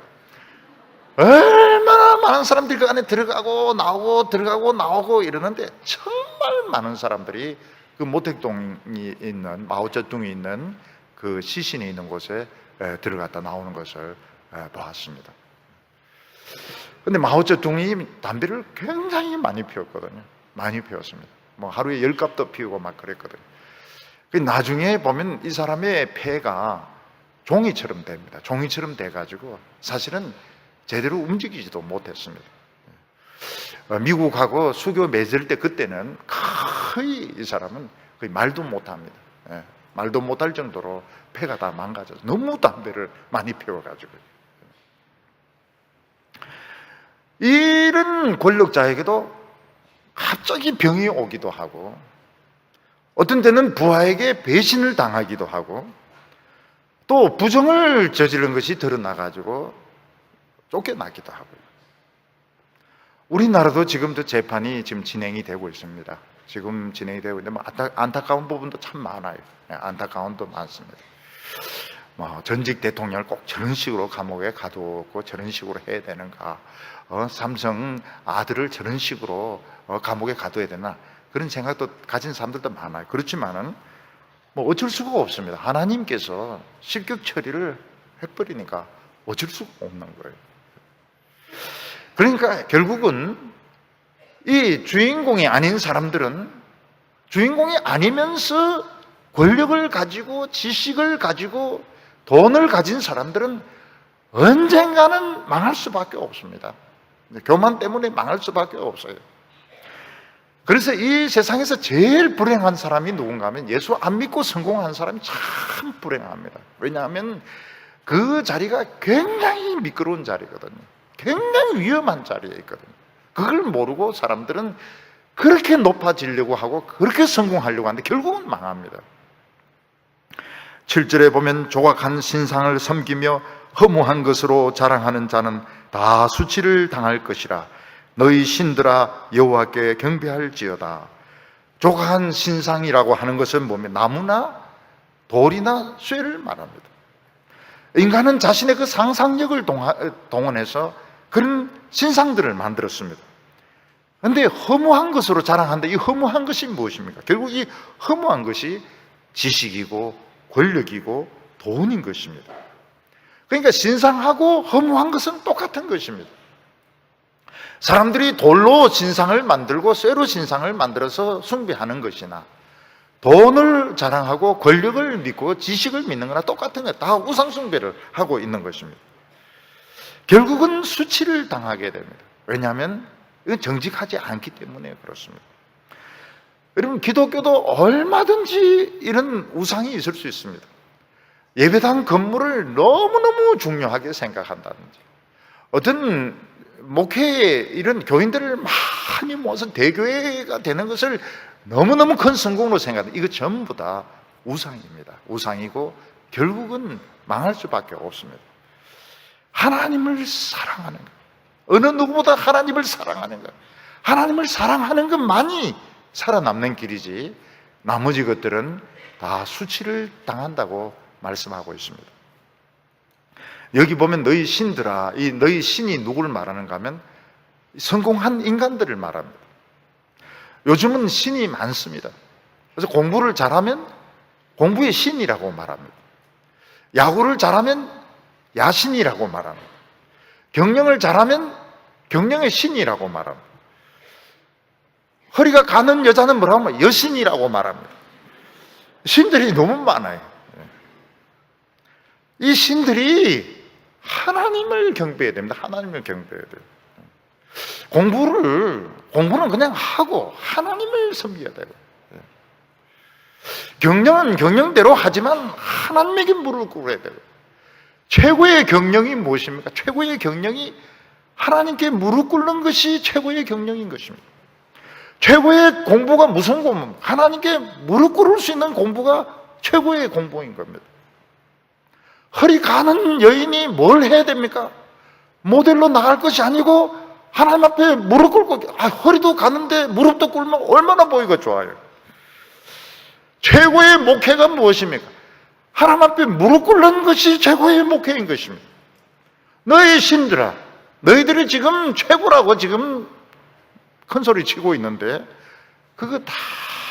얼마나 많은 사람들이 그 안에 들어가고 나오고 들어가고 나오고 이러는데 정말 많은 사람들이 그 모택동이 있는 마오쩌둥이 있는 그 시신이 있는 곳에 들어갔다 나오는 것을 보았습니다. 그런데 마오쩌둥이 담배를 굉장히 많이 피웠거든요. 많이 피웠습니다. 하루에 10갑도 피우고 막 그랬거든요. 나중에 보면 이 사람의 폐가 종이처럼 됩니다. 종이처럼 돼가지고 사실은 제대로 움직이지도 못했습니다. 미국하고 수교 맺을 때 그때는 거의 이 사람은 거의 말도 못합니다. 말도 못할 정도로 폐가 다 망가져서 너무 담배를 많이 피워가지고. 이런 권력자에게도 갑자기 병이 오기도 하고, 어떤 때는 부하에게 배신을 당하기도 하고, 또 부정을 저지른 것이 드러나가지고 쫓겨나기도 하고요. 우리나라도 지금도 재판이 지금 진행이 되고 있습니다. 지금 진행이 되고 있는데 안타까운 부분도 참 많아요. 안타까운 도 많습니다. 전직 대통령을 꼭 저런 식으로 감옥에 가두고 저런 식으로 해야 되는가? 삼성 아들을 저런 식으로 감옥에 가둬야 되나? 그런 생각도 가진 사람들도 많아요. 그렇지만은 어쩔 수가 없습니다. 하나님께서 실격 처리를 해버리니까 어쩔 수가 없는 거예요. 그러니까 결국은 이 주인공이 아닌 사람들은, 주인공이 아니면서 권력을 가지고 지식을 가지고 돈을 가진 사람들은 언젠가는 망할 수밖에 없습니다. 교만 때문에 망할 수밖에 없어요. 그래서 이 세상에서 제일 불행한 사람이 누군가 하면 예수 안 믿고 성공한 사람이 참 불행합니다. 왜냐하면 그 자리가 굉장히 미끄러운 자리거든요. 굉장히 위험한 자리에 있거든요. 그걸 모르고 사람들은 그렇게 높아지려고 하고 그렇게 성공하려고 하는데 결국은 망합니다. 7절에 보면 조각한 신상을 섬기며 허무한 것으로 자랑하는 자는 다 수치를 당할 것이라. 너희 신들아 여호와께 경배할지어다. 조각한 신상이라고 하는 것은 뭐면 나무나 돌이나 쇠를 말합니다. 인간은 자신의 그 상상력을 동원해서 그런 신상들을 만들었습니다. 그런데 허무한 것으로 자랑한다. 이 허무한 것이 무엇입니까? 결국 이 허무한 것이 지식이고 권력이고 돈인 것입니다. 그러니까 신상하고 허무한 것은 똑같은 것입니다. 사람들이 돌로 신상을 만들고 쇠로 신상을 만들어서 숭배하는 것이나 돈을 자랑하고 권력을 믿고 지식을 믿는 거나 똑같은 거예요. 다 우상숭배를 하고 있는 것입니다. 결국은 수치를 당하게 됩니다. 왜냐하면 이건 정직하지 않기 때문에 그렇습니다. 여러분, 기독교도 얼마든지 이런 우상이 있을 수 있습니다. 예배당 건물을 너무너무 중요하게 생각한다든지, 어떤 목회에 이런 교인들을 많이 모아서 대교회가 되는 것을 너무너무 큰 성공으로 생각합니다. 이거 전부 다 우상입니다. 우상이고 결국은 망할 수밖에 없습니다. 하나님을 사랑하는 것, 어느 누구보다 하나님을 사랑하는 것, 하나님을 사랑하는 것만이 살아남는 길이지 나머지 것들은 다 수치를 당한다고 말씀하고 있습니다. 여기 보면 너희 신들아, 이 너희 신이 누구를 말하는가 하면 성공한 인간들을 말합니다. 요즘은 신이 많습니다. 그래서 공부를 잘하면 공부의 신이라고 말합니다. 야구를 잘하면 야신이라고 말합니다. 경영을 잘하면 경영의 신이라고 말합니다. 허리가 가는 여자는 뭐라고 하면 여신이라고 말합니다. 신들이 너무 많아요. 이 신들이 하나님을 경배해야 됩니다. 하나님을 경배해야 돼요. 공부는 그냥 하고 하나님을 섬겨야 돼요. 경영은 경영대로 하지만 하나님에게 무릎을 꿇어야 돼요. 최고의 경영이 무엇입니까? 최고의 경영이 하나님께 무릎 꿇는 것이 최고의 경영인 것입니다. 최고의 공부가 무슨 공부입니까? 하나님께 무릎 꿇을 수 있는 공부가 최고의 공부인 겁니다. 허리 가는 여인이 뭘 해야 됩니까? 모델로 나갈 것이 아니고 하나님 앞에 무릎 꿇고, 허리도 가는데 무릎도 꿇으면 얼마나 보기가 좋아요. 최고의 목회가 무엇입니까? 하나님 앞에 무릎 꿇는 것이 최고의 목회인 것입니다. 너희 신들아, 너희들이 지금 최고라고 지금 큰 소리 치고 있는데 그거 다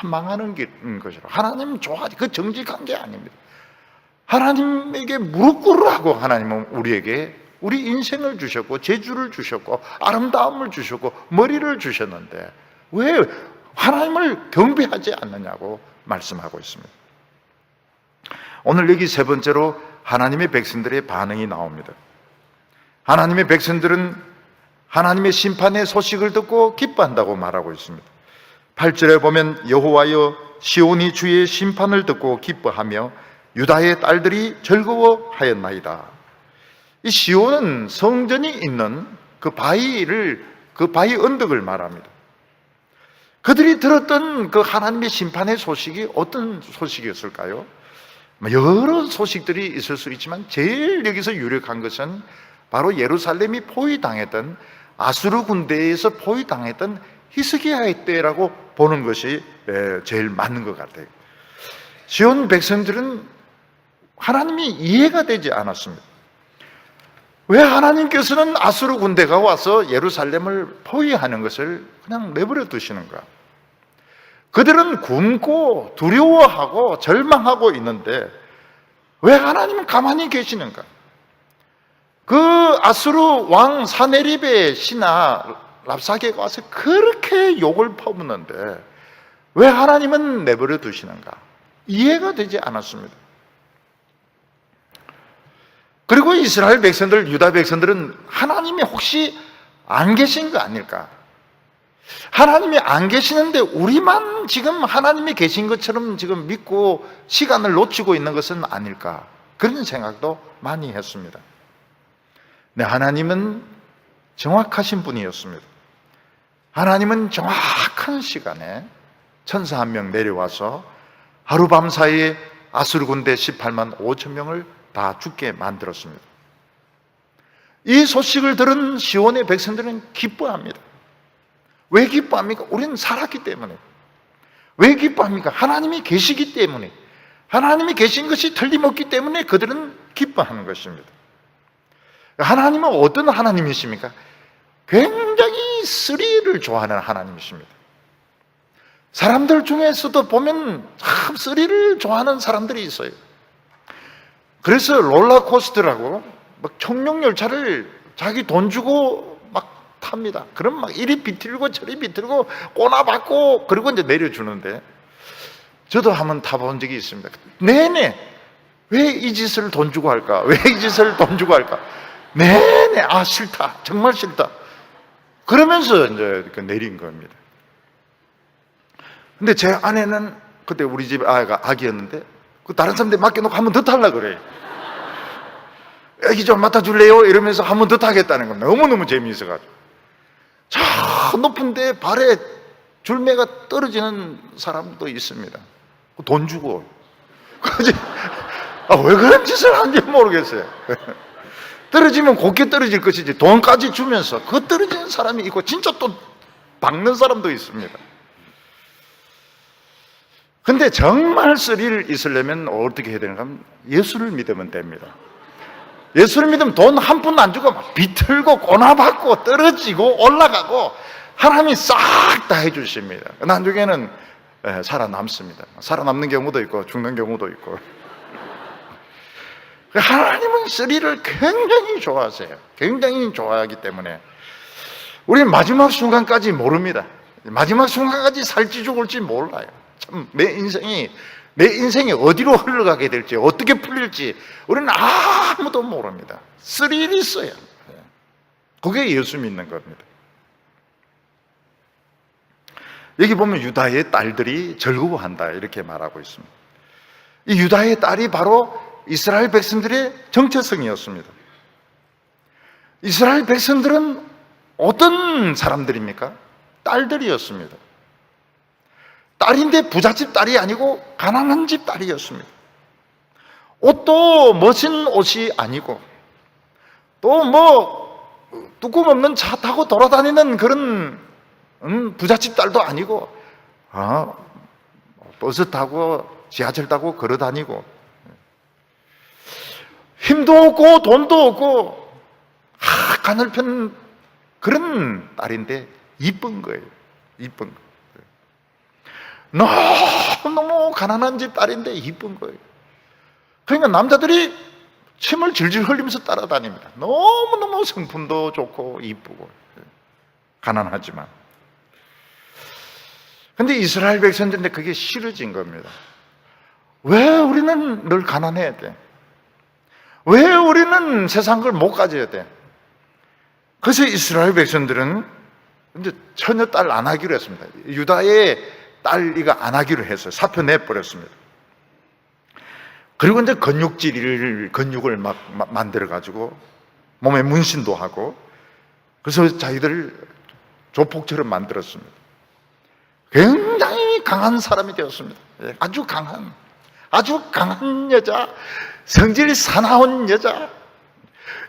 망하는 것이라. 하나님 좋아하지. 그 정직한 게 아닙니다. 하나님에게 무릎 꿇으라고 하나님은 우리에게 우리 인생을 주셨고 재주를 주셨고 아름다움을 주셨고 머리를 주셨는데 왜 하나님을 경배하지 않느냐고 말씀하고 있습니다. 오늘 여기 세 번째로 하나님의 백성들의 반응이 나옵니다. 하나님의 백성들은 하나님의 심판의 소식을 듣고 기뻐한다고 말하고 있습니다. 8절에 보면 여호와여 시온이 주의 심판을 듣고 기뻐하며 유다의 딸들이 즐거워하였나이다. 이 시온은 성전이 있는 그 바위 언덕을 말합니다. 그들이 들었던 그 하나님의 심판의 소식이 어떤 소식이었을까요? 여러 소식들이 있을 수 있지만 제일 여기서 유력한 것은 바로 예루살렘이 포위당했던 아수르 군대에서 포위당했던 히스기야의 때라고 보는 것이 제일 맞는 것 같아요. 시온 백성들은 하나님이 이해가 되지 않았습니다. 왜 하나님께서는 아수르 군대가 와서 예루살렘을 포위하는 것을 그냥 내버려 두시는가? 그들은 굶고 두려워하고 절망하고 있는데 왜 하나님은 가만히 계시는가? 그 아수르 왕 사네립의 신하 랍사게가 와서 그렇게 욕을 퍼붓는데 왜 하나님은 내버려 두시는가? 이해가 되지 않았습니다. 그리고 이스라엘 백성들, 유다 백성들은 하나님이 혹시 안 계신 거 아닐까? 하나님이 안 계시는데 우리만 지금 하나님이 계신 것처럼 지금 믿고 시간을 놓치고 있는 것은 아닐까? 그런 생각도 많이 했습니다. 네, 하나님은 정확하신 분이었습니다. 하나님은 정확한 시간에 천사 한 명 내려와서 하루밤 사이에 아수르 군대 18만 5천 명을 다 죽게 만들었습니다. 이 소식을 들은 시온의 백성들은 기뻐합니다. 왜 기뻐합니까? 우리는 살았기 때문에. 왜 기뻐합니까? 하나님이 계시기 때문에. 하나님이 계신 것이 틀림없기 때문에 그들은 기뻐하는 것입니다. 하나님은 어떤 하나님이십니까? 굉장히 스릴을 좋아하는 하나님이십니다. 사람들 중에서도 보면 참 스릴을 좋아하는 사람들이 있어요. 그래서 롤러코스터라고 막 청룡열차를 자기 돈 주고 막 탑니다. 그럼 막 이리 비틀고 저리 비틀고 꼬나박고 그리고 이제 내려주는데 저도 한번 타본 적이 있습니다. 내내 왜 이 짓을 돈 주고 할까? 왜 이 짓을 돈 주고 할까? 내내 싫다. 정말 싫다. 그러면서 이제 내린 겁니다. 근데 제 아내는 그때 우리 집 아기였는데 그 다른 사람들 맡겨놓고 한 번 더 타려고 그래요. 애기 좀 맡아줄래요? 이러면서 한 번 더 타겠다는 겁니다. 너무너무 재미있어가지고. 저 높은데 발에 줄매가 떨어지는 사람도 있습니다. 돈 주고. 왜 그런 짓을 하는지 모르겠어요. 떨어지면 곱게 떨어질 것이지 돈까지 주면서 그 떨어지는 사람이 있고 진짜 또 박는 사람도 있습니다. 근데 정말 스릴 있으려면 어떻게 해야 되는가 하면 예수를 믿으면 됩니다. 예수를 믿으면 돈 한 푼 안 주고 막 비틀고 꼬나박고 떨어지고 올라가고 하나님이 싹 다 해주십니다. 나중에는 살아남습니다. 살아남는 경우도 있고 죽는 경우도 있고. 하나님은 스릴을 굉장히 좋아하세요. 굉장히 좋아하기 때문에 우리는 마지막 순간까지 모릅니다. 마지막 순간까지 살지 죽을지 몰라요. 참 내 인생이 어디로 흘러가게 될지 어떻게 풀릴지 우리는 아무도 모릅니다. 스릴이 있어요. 그게 예수 믿는 겁니다. 여기 보면 유다의 딸들이 즐거워한다 이렇게 말하고 있습니다. 이 유다의 딸이 바로 이스라엘 백성들의 정체성이었습니다. 이스라엘 백성들은 어떤 사람들입니까? 딸들이었습니다. 딸인데 부잣집 딸이 아니고 가난한 집 딸이었습니다. 옷도 멋진 옷이 아니고 또 뚜껑 없는 차 타고 돌아다니는 그런 부잣집 딸도 아니고 버스 타고 지하철 타고 걸어 다니고 힘도 없고 돈도 없고 가늘편 그런 딸인데 이쁜 거예요. 이쁜 거. 너무 가난한 집 딸인데 이쁜 거예요. 그러니까 남자들이 침을 질질 흘리면서 따라다닙니다. 너무너무 성품도 좋고 이쁘고 가난하지만. 근데 이스라엘 백성들인데 그게 싫어진 겁니다. 왜 우리는 늘 가난해야 돼? 왜 우리는 세상 걸 못 가져야 돼? 그래서 이스라엘 백성들은 이제 처녀 딸 안 하기로 했습니다. 유다의 딸 이거 안 하기로 했어요. 사표 내버렸습니다. 그리고 이제 근육을 막 만들어가지고 몸에 문신도 하고, 그래서 자기들 조폭처럼 만들었습니다. 굉장히 강한 사람이 되었습니다. 아주 강한 여자, 성질 사나운 여자,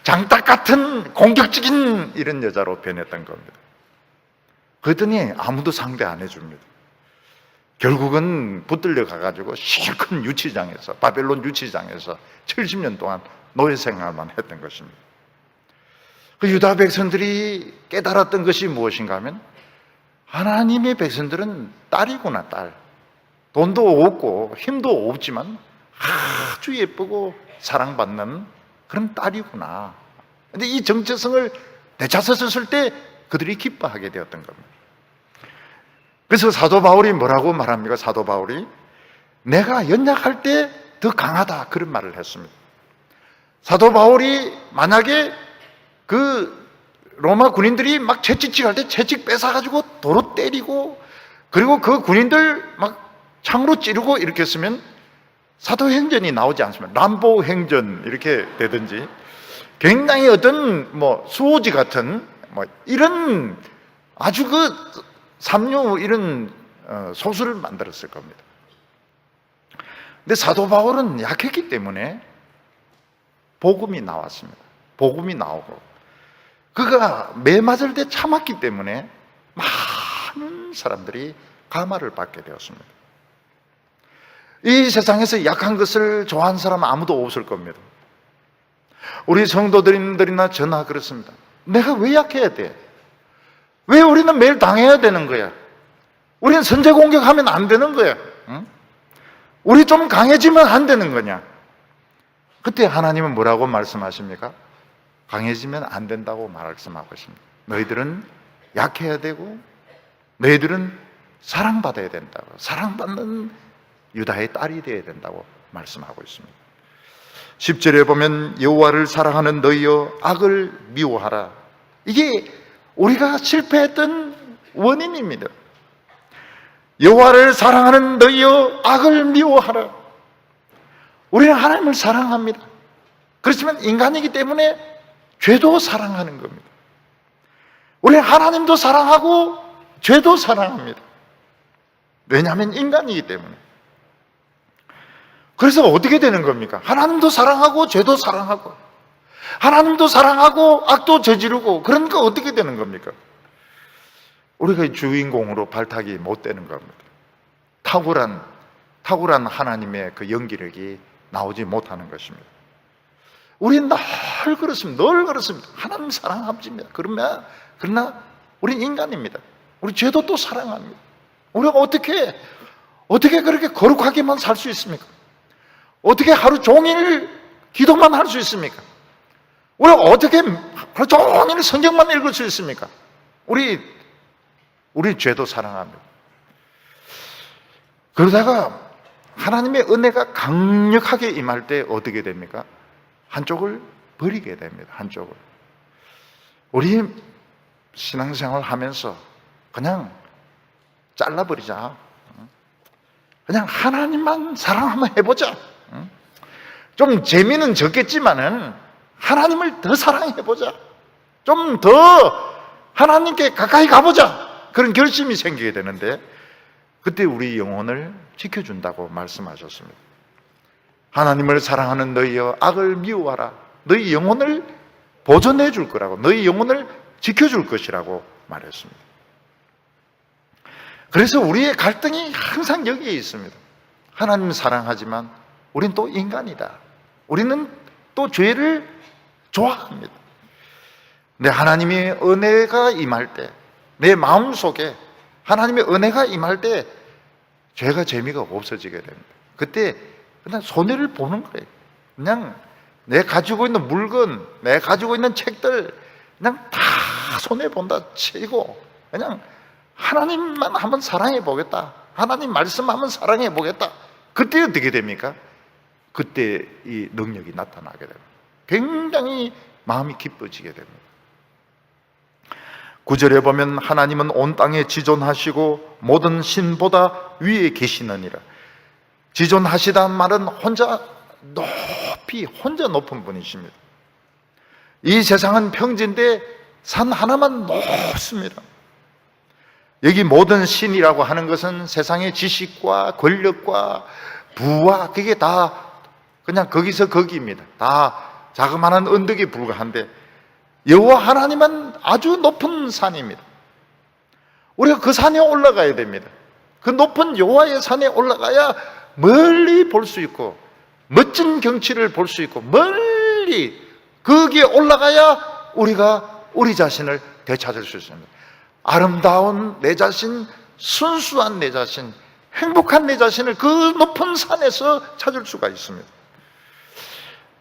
장닭 같은 공격적인 이런 여자로 변했던 겁니다. 그랬더니 아무도 상대 안 해줍니다. 결국은 붙들려 가가지고 실컷 유치장에서, 바벨론 유치장에서 70년 동안 노예 생활만 했던 것입니다. 그 유다 백성들이 깨달았던 것이 무엇인가 하면, 하나님의 백성들은 딸이구나, 딸. 돈도 없고 힘도 없지만 아주 예쁘고 사랑받는 그런 딸이구나. 근데 이 정체성을 되찾았을 때 그들이 기뻐하게 되었던 겁니다. 그래서 사도 바울이 뭐라고 말합니까? 사도 바울이 내가 연약할 때 더 강하다, 그런 말을 했습니다. 사도 바울이 만약에 그 로마 군인들이 막 채찍질 할 때 채찍 뺏어가지고 도로 때리고, 그리고 그 군인들 막 창으로 찌르고 이렇게 했으면 사도행전이 나오지 않습니다. 람보행전 이렇게 되든지, 굉장히 어떤 수호지 같은 이런 아주 그 삼류 이런 소설을 만들었을 겁니다. 근데 사도 바울은 약했기 때문에 복음이 나왔습니다. 복음이 나오고, 그가 매 맞을 때 참았기 때문에 많은 사람들이 감화를 받게 되었습니다. 이 세상에서 약한 것을 좋아하는 사람은 아무도 없을 겁니다. 우리 성도들이나 저나 그렇습니다. 내가 왜 약해야 돼? 왜 우리는 매일 당해야 되는 거야? 우리는 선제 공격하면 안 되는 거야. 응? 우리 좀 강해지면 안 되는 거냐? 그때 하나님은 뭐라고 말씀하십니까? 강해지면 안 된다고 말씀하고 있습니다. 너희들은 약해야 되고 너희들은 사랑받아야 된다고, 사랑받는 유다의 딸이 되어야 된다고 말씀하고 있습니다. 10절에 보면 여호와를 사랑하는 너희여 악을 미워하라. 이게 우리가 실패했던 원인입니다. 여호와를 사랑하는 너희여 악을 미워하라. 우리는 하나님을 사랑합니다. 그렇지만 인간이기 때문에 죄도 사랑하는 겁니다. 우리는 하나님도 사랑하고 죄도 사랑합니다. 왜냐하면 인간이기 때문에. 그래서 어떻게 되는 겁니까? 하나님도 사랑하고 죄도 사랑하고, 하나님도 사랑하고 악도 저지르고, 그러니까 어떻게 되는 겁니까? 우리가 주인공으로 발탁이 못 되는 겁니다. 탁월한 하나님의 그 연기력이 나오지 못하는 것입니다. 우리는 늘 그렇습니다. 하나님 사랑합니다. 그러나 우리는 인간입니다. 우리 죄도 또 사랑합니다. 우리가 어떻게 그렇게 거룩하게만 살 수 있습니까? 어떻게 하루 종일 기도만 할 수 있습니까? 우리가 어떻게 하루 종일 성경만 읽을 수 있습니까? 우리 죄도 사랑합니다. 그러다가 하나님의 은혜가 강력하게 임할 때 어떻게 됩니까? 한쪽을 버리게 됩니다. 한쪽을. 우리 신앙생활 하면서 그냥 잘라버리자. 그냥 하나님만 사랑 한번 해보자. 좀 재미는 적겠지만은 하나님을 더 사랑해보자. 좀 더 하나님께 가까이 가보자. 그런 결심이 생기게 되는데, 그때 우리 영혼을 지켜준다고 말씀하셨습니다. 하나님을 사랑하는 너희여 악을 미워하라. 너희 영혼을 보존해 줄 거라고, 너희 영혼을 지켜줄 것이라고 말했습니다. 그래서 우리의 갈등이 항상 여기에 있습니다. 하나님 사랑하지만 우리는 또 인간이다. 우리는 또 죄를 좋아합니다. 근데 하나님의 은혜가 임할 때, 내 마음속에 하나님의 은혜가 임할 때 죄가 재미가 없어지게 됩니다. 그때 그냥 손해를 보는 거예요. 그냥 내 가지고 있는 물건, 내 가지고 있는 책들 그냥 다 손해본다 치고, 그냥 하나님만 한번 사랑해 보겠다, 하나님 말씀 한번 사랑해 보겠다. 그때 어떻게 됩니까? 그때 이 능력이 나타나게 됩니다. 굉장히 마음이 기뻐지게 됩니다. 9절에 보면 하나님은 온 땅에 지존하시고 모든 신보다 위에 계시느니라. 지존하시다는 말은 혼자 높은 분이십니다. 이 세상은 평지인데 산 하나만 높습니다. 여기 모든 신이라고 하는 것은 세상의 지식과 권력과 부와 그게 다 그냥 거기서 거기입니다. 다 자그마한 언덕에 불과한데 여호와 하나님은 아주 높은 산입니다. 우리가 그 산에 올라가야 됩니다. 그 높은 여호와의 산에 올라가야 멀리 볼 수 있고 멋진 경치를 볼 수 있고 멀리 거기에 올라가야 우리가 우리 자신을 되찾을 수 있습니다. 아름다운 내 자신, 순수한 내 자신, 행복한 내 자신을 그 높은 산에서 찾을 수가 있습니다.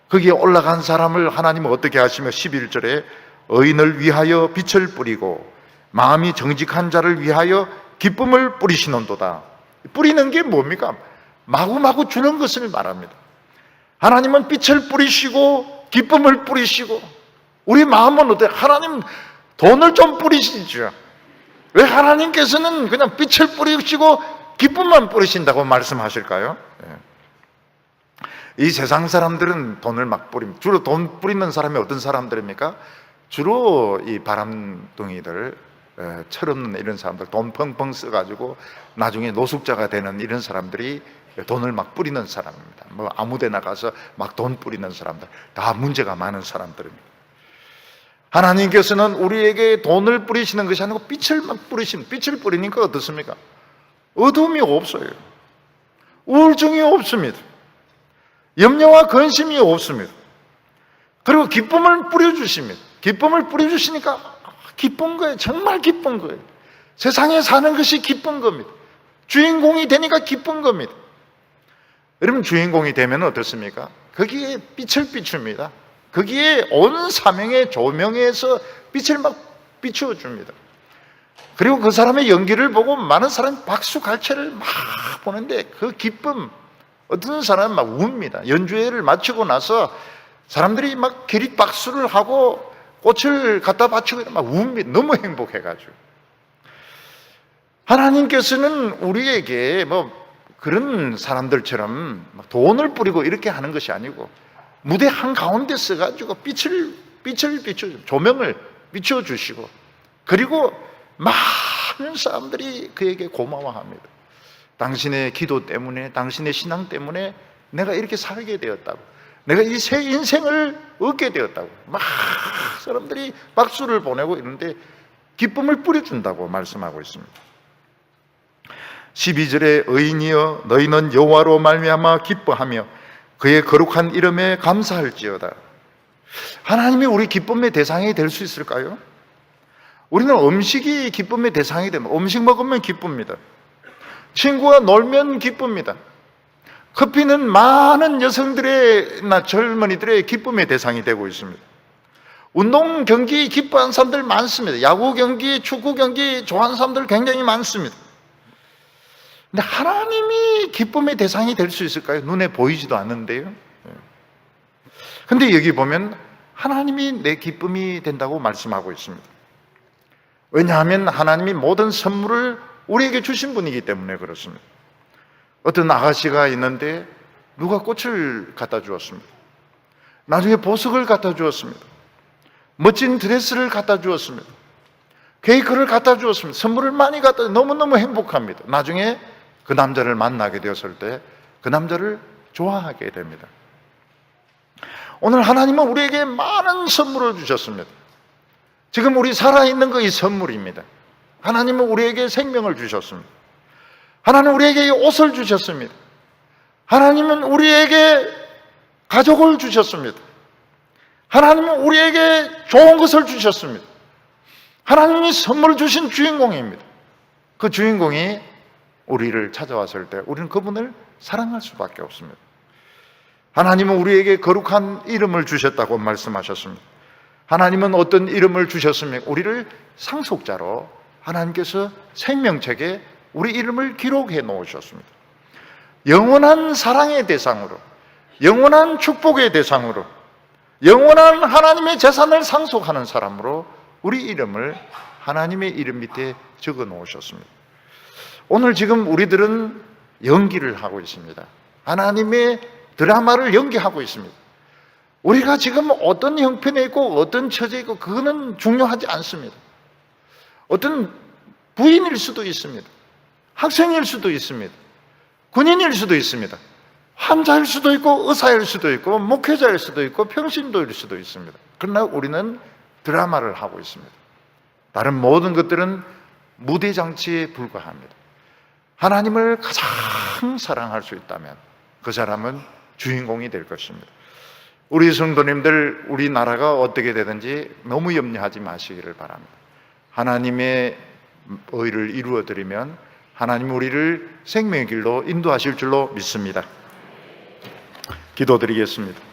거기에 올라간 사람을 하나님은 어떻게 하시며 11절에 의인을 위하여 빛을 뿌리고 마음이 정직한 자를 위하여 기쁨을 뿌리시는도다. 뿌리는 게 뭡니까? 마구마구 주는 것을 말합니다. 하나님은 빛을 뿌리시고 기쁨을 뿌리시고 우리 마음은 어때요? 하나님 돈을 좀 뿌리시죠. 왜 하나님께서는 그냥 빛을 뿌리시고 기쁨만 뿌리신다고 말씀하실까요? 이 세상 사람들은 돈을 막 뿌립니다. 주로 돈 뿌리는 사람이 어떤 사람들입니까? 주로 이 바람둥이들, 철없는 이런 사람들, 돈 펑펑 써가지고 나중에 노숙자가 되는 이런 사람들이 돈을 막 뿌리는 사람입니다. 뭐 아무데 나가서 막 돈 뿌리는 사람들, 다 문제가 많은 사람들입니다. 하나님께서는 우리에게 돈을 뿌리시는 것이 아니고 빛을 막 뿌리시는, 빛을 뿌리니까 어떻습니까? 어둠이 없어요. 우울증이 없습니다. 염려와 근심이 없습니다. 그리고 기쁨을 뿌려주십니다. 기쁨을 뿌려주시니까 기쁜 거예요. 정말 기쁜 거예요. 세상에 사는 것이 기쁜 겁니다. 주인공이 되니까 기쁜 겁니다. 여러분, 주인공이 되면 어떻습니까? 거기에 빛을 비춥니다. 거기에 온 사명의 조명에서 빛을 막 비추어줍니다. 그리고 그 사람의 연기를 보고 많은 사람이 박수 갈채를 막 보는데 그 기쁨, 어떤 사람은 막 웁니다. 연주회를 마치고 나서 사람들이 막 기립박수를 하고 꽃을 갖다 바치고 막 웁니다. 너무 행복해가지고. 하나님께서는 우리에게 뭐 그런 사람들처럼 막 돈을 뿌리고 이렇게 하는 것이 아니고 무대 한가운데 써가지고 빛을 비춰, 조명을 비춰주시고 그리고 많은 사람들이 그에게 고마워합니다. 당신의 기도 때문에, 당신의 신앙 때문에 내가 이렇게 살게 되었다고, 내가 이 새 인생을 얻게 되었다고 막 사람들이 박수를 보내고 있는데 기쁨을 뿌려준다고 말씀하고 있습니다. 12절에 의인이여 너희는 여호와로 말미암아 기뻐하며 그의 거룩한 이름에 감사할지어다. 하나님이 우리 기쁨의 대상이 될 수 있을까요? 우리는 음식이 기쁨의 대상이 되면, 음식 먹으면 기쁩니다. 친구와 놀면 기쁩니다. 커피는 많은 여성들의나 젊은이들의 기쁨의 대상이 되고 있습니다. 운동 경기 기뻐하는 사람들 많습니다. 야구 경기, 축구 경기 좋아하는 사람들 굉장히 많습니다. 근데 하나님이 기쁨의 대상이 될 수 있을까요? 눈에 보이지도 않는데요. 근데 여기 보면 하나님이 내 기쁨이 된다고 말씀하고 있습니다. 왜냐하면 하나님이 모든 선물을 우리에게 주신 분이기 때문에 그렇습니다. 어떤 아가씨가 있는데 누가 꽃을 갖다 주었습니다. 나중에 보석을 갖다 주었습니다. 멋진 드레스를 갖다 주었습니다. 케이크를 갖다 주었습니다. 선물을 많이 갖다 주었습니다. 너무너무 행복합니다. 나중에 그 남자를 만나게 되었을 때 그 남자를 좋아하게 됩니다. 오늘 하나님은 우리에게 많은 선물을 주셨습니다. 지금 우리 살아있는 거 이 선물입니다. 하나님은 우리에게 생명을 주셨습니다. 하나님은 우리에게 옷을 주셨습니다. 하나님은 우리에게 가족을 주셨습니다. 하나님은 우리에게 좋은 것을 주셨습니다. 하나님이 선물을 주신 주인공입니다. 그 주인공이 우리를 찾아왔을 때 우리는 그분을 사랑할 수밖에 없습니다. 하나님은 우리에게 거룩한 이름을 주셨다고 말씀하셨습니다. 하나님은 어떤 이름을 주셨습니까? 우리를 상속자로 하나님께서 생명책에 우리 이름을 기록해 놓으셨습니다. 영원한 사랑의 대상으로, 영원한 축복의 대상으로, 영원한 하나님의 재산을 상속하는 사람으로 우리 이름을 하나님의 이름 밑에 적어 놓으셨습니다. 오늘 지금 우리들은 연기를 하고 있습니다. 하나님의 드라마를 연기하고 있습니다. 우리가 지금 어떤 형편에 있고 어떤 처지에 있고 그거는 중요하지 않습니다. 어떤 부인일 수도 있습니다. 학생일 수도 있습니다. 군인일 수도 있습니다. 환자일 수도 있고 의사일 수도 있고 목회자일 수도 있고 평신도일 수도 있습니다. 그러나 우리는 드라마를 하고 있습니다. 다른 모든 것들은 무대장치에 불과합니다. 하나님을 가장 사랑할 수 있다면 그 사람은 주인공이 될 것입니다. 우리 성도님들, 우리나라가 어떻게 되든지 너무 염려하지 마시기를 바랍니다. 하나님의 의를 이루어드리면 하나님 우리를 생명의 길로 인도하실 줄로 믿습니다. 기도드리겠습니다.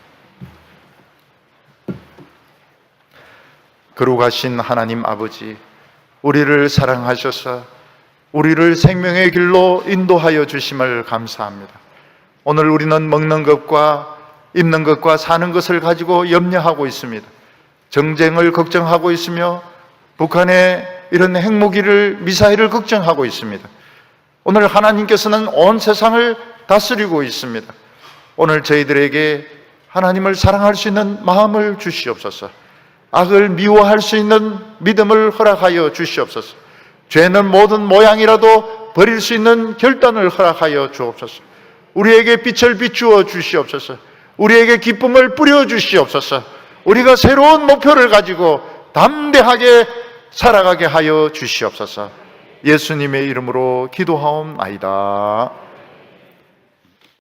거룩하신 하나님 아버지, 우리를 사랑하셔서 우리를 생명의 길로 인도하여 주심을 감사합니다. 오늘 우리는 먹는 것과 입는 것과 사는 것을 가지고 염려하고 있습니다. 정쟁을 걱정하고 있으며 북한의 이런 핵무기를, 미사일을 걱정하고 있습니다. 오늘 하나님께서는 온 세상을 다스리고 있습니다. 오늘 저희들에게 하나님을 사랑할 수 있는 마음을 주시옵소서. 악을 미워할 수 있는 믿음을 허락하여 주시옵소서. 죄는 모든 모양이라도 버릴 수 있는 결단을 허락하여 주옵소서. 우리에게 빛을 비추어 주시옵소서. 우리에게 기쁨을 뿌려 주시옵소서. 우리가 새로운 목표를 가지고 담대하게 살아가게 하여 주시옵소서. 예수님의 이름으로 기도하옵나이다.